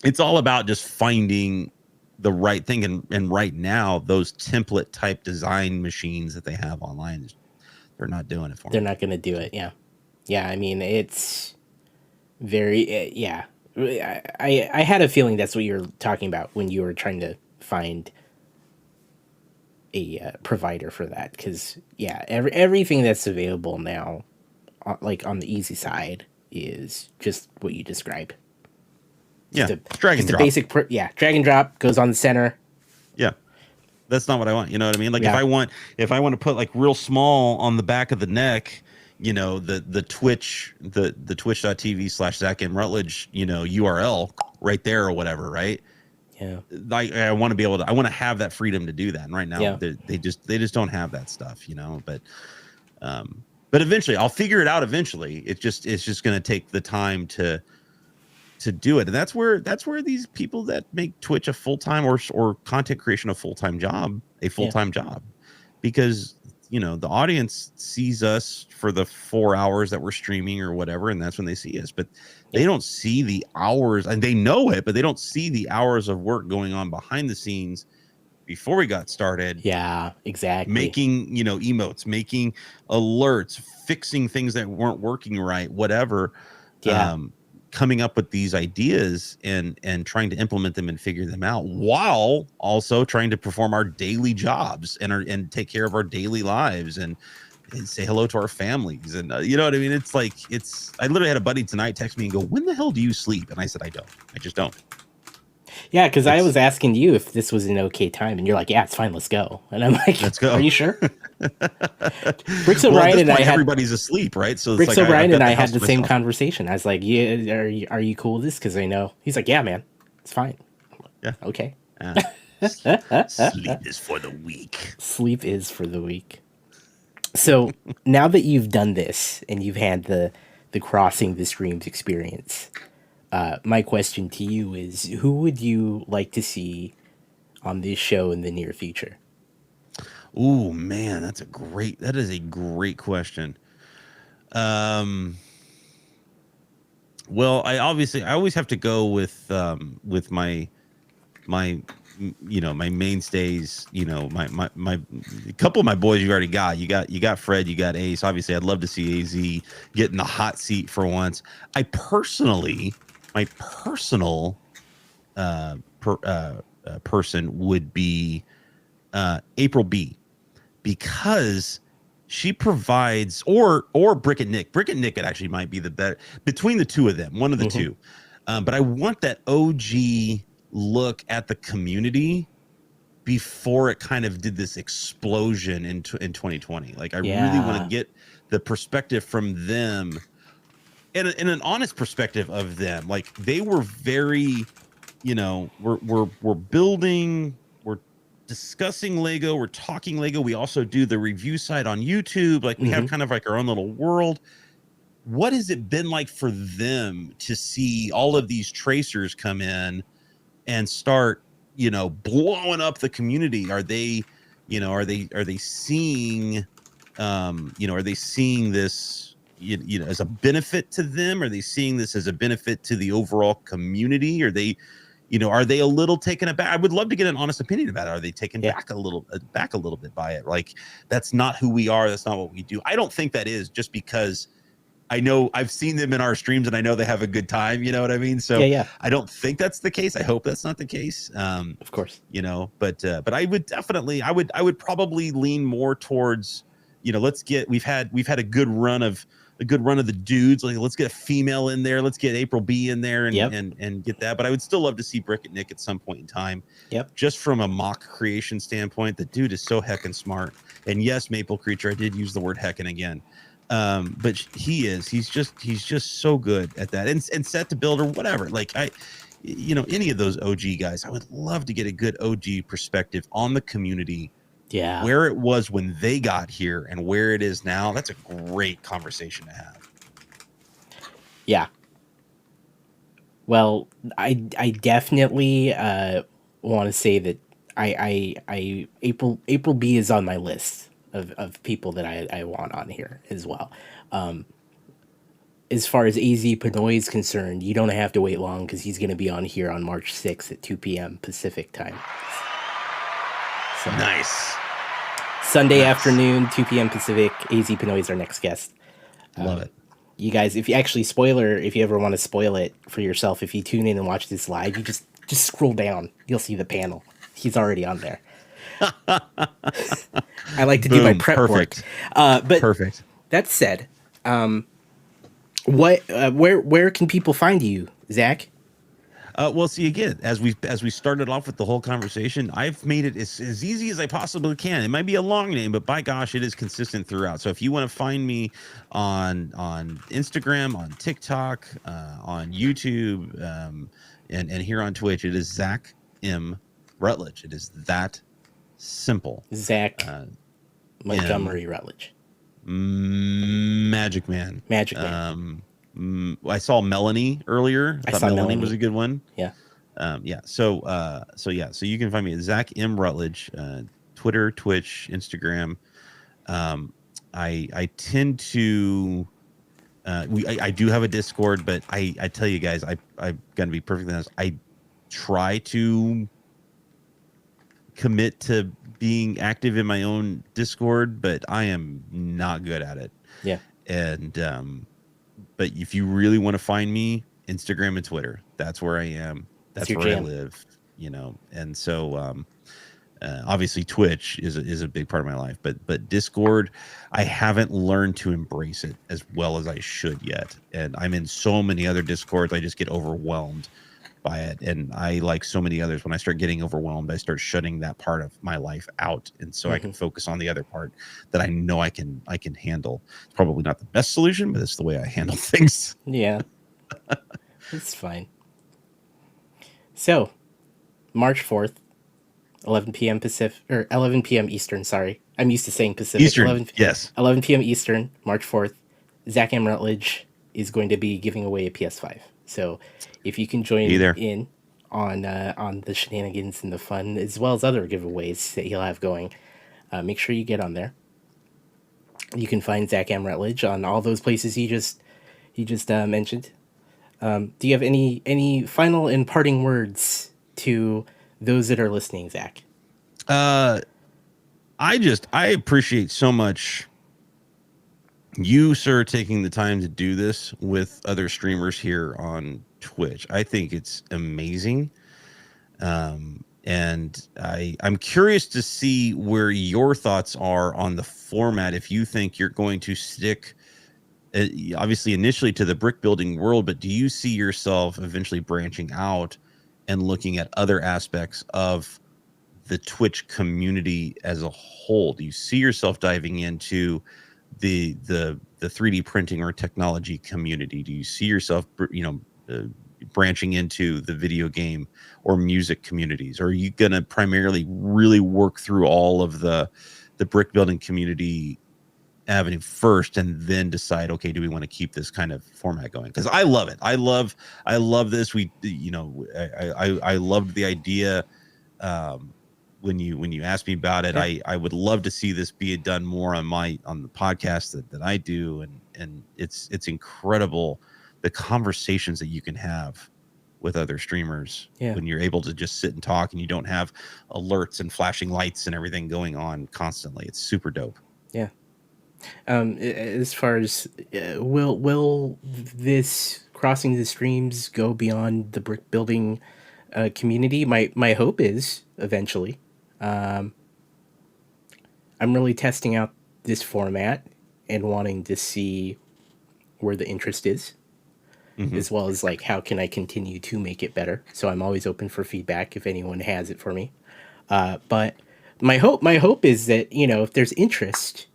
it's all about just finding the right thing. And right now, those template type design machines that they have online, they're not doing it for They're me. not going to do it. Yeah. Yeah, I mean, it's very yeah. I had a feeling that's what you're talking about when you were trying to find a provider for that, cuz yeah, everything that's available now like on the easy side is just what you described. Just Yeah, a it's drag and just a drop. basic yeah, drag and drop goes on the center. Yeah, that's not what I want. You know what I mean? Like Yeah. if I want to put like real small on the back of the neck, the Twitch, the twitch.tv/ZachMRutledge, URL right there or whatever, right? Yeah. I want to be able to, I want to have that freedom to do that. And right now Yeah. they just don't have that stuff, but eventually I'll figure it out eventually. It's just going to take the time to do it. And that's where these people that make Twitch a full-time or content creation a Yeah. full-time job, because the audience sees us for the 4 hours that we're streaming or whatever, and that's when they see us. But Yeah. they don't see the hours, and they know it, but they don't see the hours of work going on behind the scenes before we got started, Yeah, exactly. making emotes, making alerts, fixing things that weren't working right, whatever. Yeah. um Coming up with these ideas and trying to implement them and figure them out, while also trying to perform our daily jobs and take care of our daily lives and say hello to our families. And you know what I mean? It's like, I literally had a buddy tonight text me and go, when the hell do you sleep? And I said, I just don't. Yeah, because I It's was asking you if this was an okay time, and you're like, "Yeah, it's fine. Let's go." And I'm like, let's "Are go. you sure?" Brooks Well, at O'Brien this and I point, had everybody's asleep, right? So it's Brooks like I've O'Brien and got I the had house the to same myself. conversation. I was like, "Yeah, are you cool with this?" Because I know he's like, "Yeah, man, it's fine." Yeah. Okay, Sleep is for the weak. sleep is for the weak. So now that you've done this and you've had the crossing the streams experience, my question to you is, who would you like to see on this show in the near future? Oh man, that is a great question. Um, well, I always have to go with my my mainstays, my a couple of my boys you already got. You got Fred, you got Ace. Obviously, I'd love to see AZ get in the hot seat for once. My personal person would be April B, because she provides, or Brick and Nick. Brick and Nick, it actually might be the better between the two of them, one of the Hmm. two. But I want that OG look at the community before it kind of did this explosion in 2020. Like I really want to Yeah. get the perspective from them, and an honest perspective of them. Like they were very, we're building, we're discussing Lego, we're talking Lego. We also do the review side on YouTube. Like we have Hmm. kind of like our own little world. What has it been like for them to see all of these tracers come in and start, blowing up the community? Are they, are they seeing, are they seeing this, as a benefit to them? Are they seeing this as a benefit to the overall community? Are they a little taken aback? I would love to get an honest opinion about it. Are they taken Yeah. back a little bit by it? Like, that's not who we are. That's not what we do. I don't think that is, just because I know I've seen them in our streams and I know they have a good time. You know what I mean? Yeah. So Yeah. I don't think that's the case. I hope that's not the case. Of course. But I would definitely, I would probably lean more towards, we've had a good run of the dudes. Like, let's get a female in there. Let's get April B in there and Yep. and get that. But I would still love to see Brick and Nick at some point in time, Yep. just from a mock creation standpoint. The dude is so heckin' smart. And yes, Maple Creature, I did use the word heckin' again. But he's just so good at that, and set to build or whatever. Like any of those OG guys, I would love to get a good OG perspective on the community, Yeah. where it was when they got here and where it is now. That's a great conversation to have. Yeah. Well, I definitely want to say that April B is on my list of people that I want on here as well. As far as AZ Pinoy is concerned, you don't have to wait long because he's going to be on here on March 6th at 2 p.m. Pacific time. So Nice. Sunday afternoon, 2 p.m. Pacific. AZ Pinoy is our next guest. Love it. You guys, if you actually if you ever want to spoil it for yourself, if you tune in and watch this live, you just scroll down. You'll see the panel. He's already on there. I like to do my Boom. prep Perfect. work. But Perfect. that said, where can people find you, Zach? Well, see, again, as we started off with the whole conversation, I've made it as easy as I possibly can. It might be a long name, but by gosh, it is consistent throughout. So if you want to find me on Instagram, on TikTok, on YouTube, and here on Twitch, it is ZachMRutledge. It is that simple. Zach Montgomery Rutledge. Magic Man. Magic Man. I saw Melanie earlier. I thought saw Melanie was a good one. Yeah. So you can find me at ZachMRutledge, Twitter, Twitch, Instagram. I tend to, I do have a Discord, but I tell you guys, I've got to be perfectly honest. I try to commit to being active in my own Discord, but I am not good at it. Yeah. And, but if you really want to find me, Instagram and Twitter, that's where I am. That's where I live, And so, obviously Twitch is a big part of my life, but Discord, I haven't learned to embrace it as well as I should yet. And I'm in so many other Discords. I just get overwhelmed by it. And I, like so many others, when I start getting overwhelmed, I start shutting that part of my life out, and so I can focus on the other part that I know I can handle. It's probably not the best solution, but it's the way I handle things. Yeah, it's fine. So, March 4th, 11 p.m. Pacific, or 11 p.m. Eastern, sorry. I'm used to saying Pacific. Eastern, yes. 11 p.m. Eastern, March 4th, ZachMRutledge is going to be giving away a PS5. So if you can join in on the shenanigans and the fun, as well as other giveaways that he'll have going, make sure you get on there. You can find ZachMRutledge on all those places he just mentioned. Do you have any final and parting words to those that are listening, Zach? I appreciate so much you, sir, taking the time to do this with other streamers here on Twitch. I think it's amazing. And I'm curious to see where your thoughts are on the format. If you think you're going to stick, obviously initially to the brick building world, but do you see yourself eventually branching out and looking at other aspects of the Twitch community as a whole? Do you see yourself diving into the 3D printing or technology community? Do you see yourself, branching into the video game or music communities? Or are you going to primarily really work through all of the brick building community avenue first and then decide, okay, do we want to keep this kind of format going? Because I love it. I love this. I loved the idea. When you asked me about it, I would love to see this be done more on the podcast that I do. And it's incredible the conversations that you can have with other streamers when you're able to just sit and talk and you don't have alerts and flashing lights and everything going on constantly. It's super dope. Yeah. As far as will this crossing the streams go beyond the brick building community? My hope is eventually. I'm really testing out this format and wanting to see where the interest is, as well as like how can I continue to make it better. So I'm always open for feedback if anyone has it for me. But my hope is that, if there's interest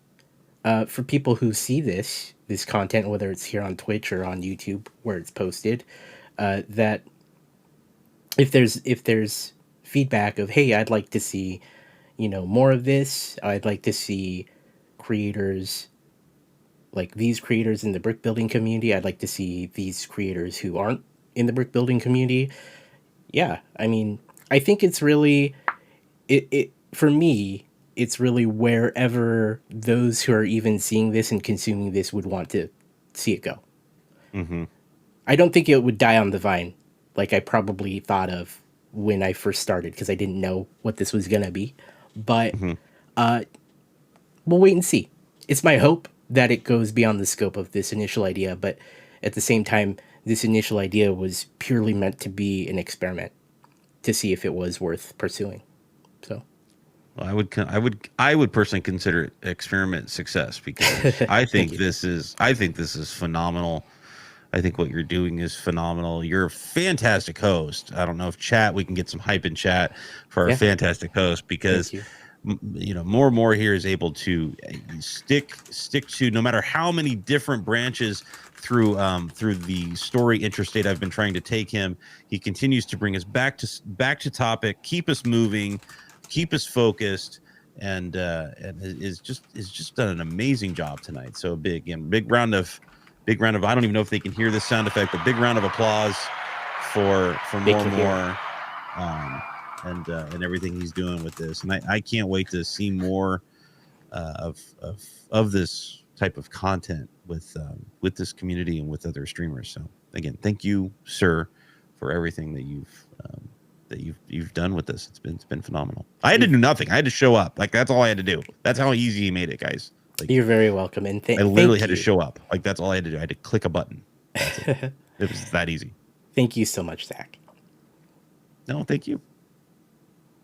for people who see this content, whether it's here on Twitch or on YouTube where it's posted, that if there's feedback of, hey, I'd like to see, more of this. I'd like to see creators like these creators in the brick building community. I'd like to see these creators who aren't in the brick building community. Yeah, I mean, I think it's really it for me. It's really wherever those who are even seeing this and consuming this would want to see it go. I don't think it would die on the vine like I probably thought of when I first started, because I didn't know what this was going to be. But we'll wait and see. It's my hope that it goes beyond the scope of this initial idea, but at the same time, this initial idea was purely meant to be an experiment to see if it was worth pursuing. So well, I would personally consider it experiment success, because I think this is phenomenal. I think what you're doing is phenomenal. You're a fantastic host. I don't know if we can get some hype in chat for our fantastic host, because more and more here is able to stick to, no matter how many different branches through the story interstate I've been trying to take him, he continues to bring us back to topic, keep us moving, keep us focused, and is just done an amazing job tonight. So big round of I don't even know if they can hear this sound effect, but big round of applause for more and more and everything he's doing with this. And I can't wait to see more of this type of content with this community and with other streamers. So again, thank you, sir, for everything that you've done with this. It's been phenomenal. I had to do nothing. I had to show up. Like, that's all I had to do. That's how easy he made it, guys. Like, you're very welcome. And I literally had to show up. Like, that's all I had to do. I had to click a button. That's it. It was that easy. Thank you so much, Zach. No, thank you.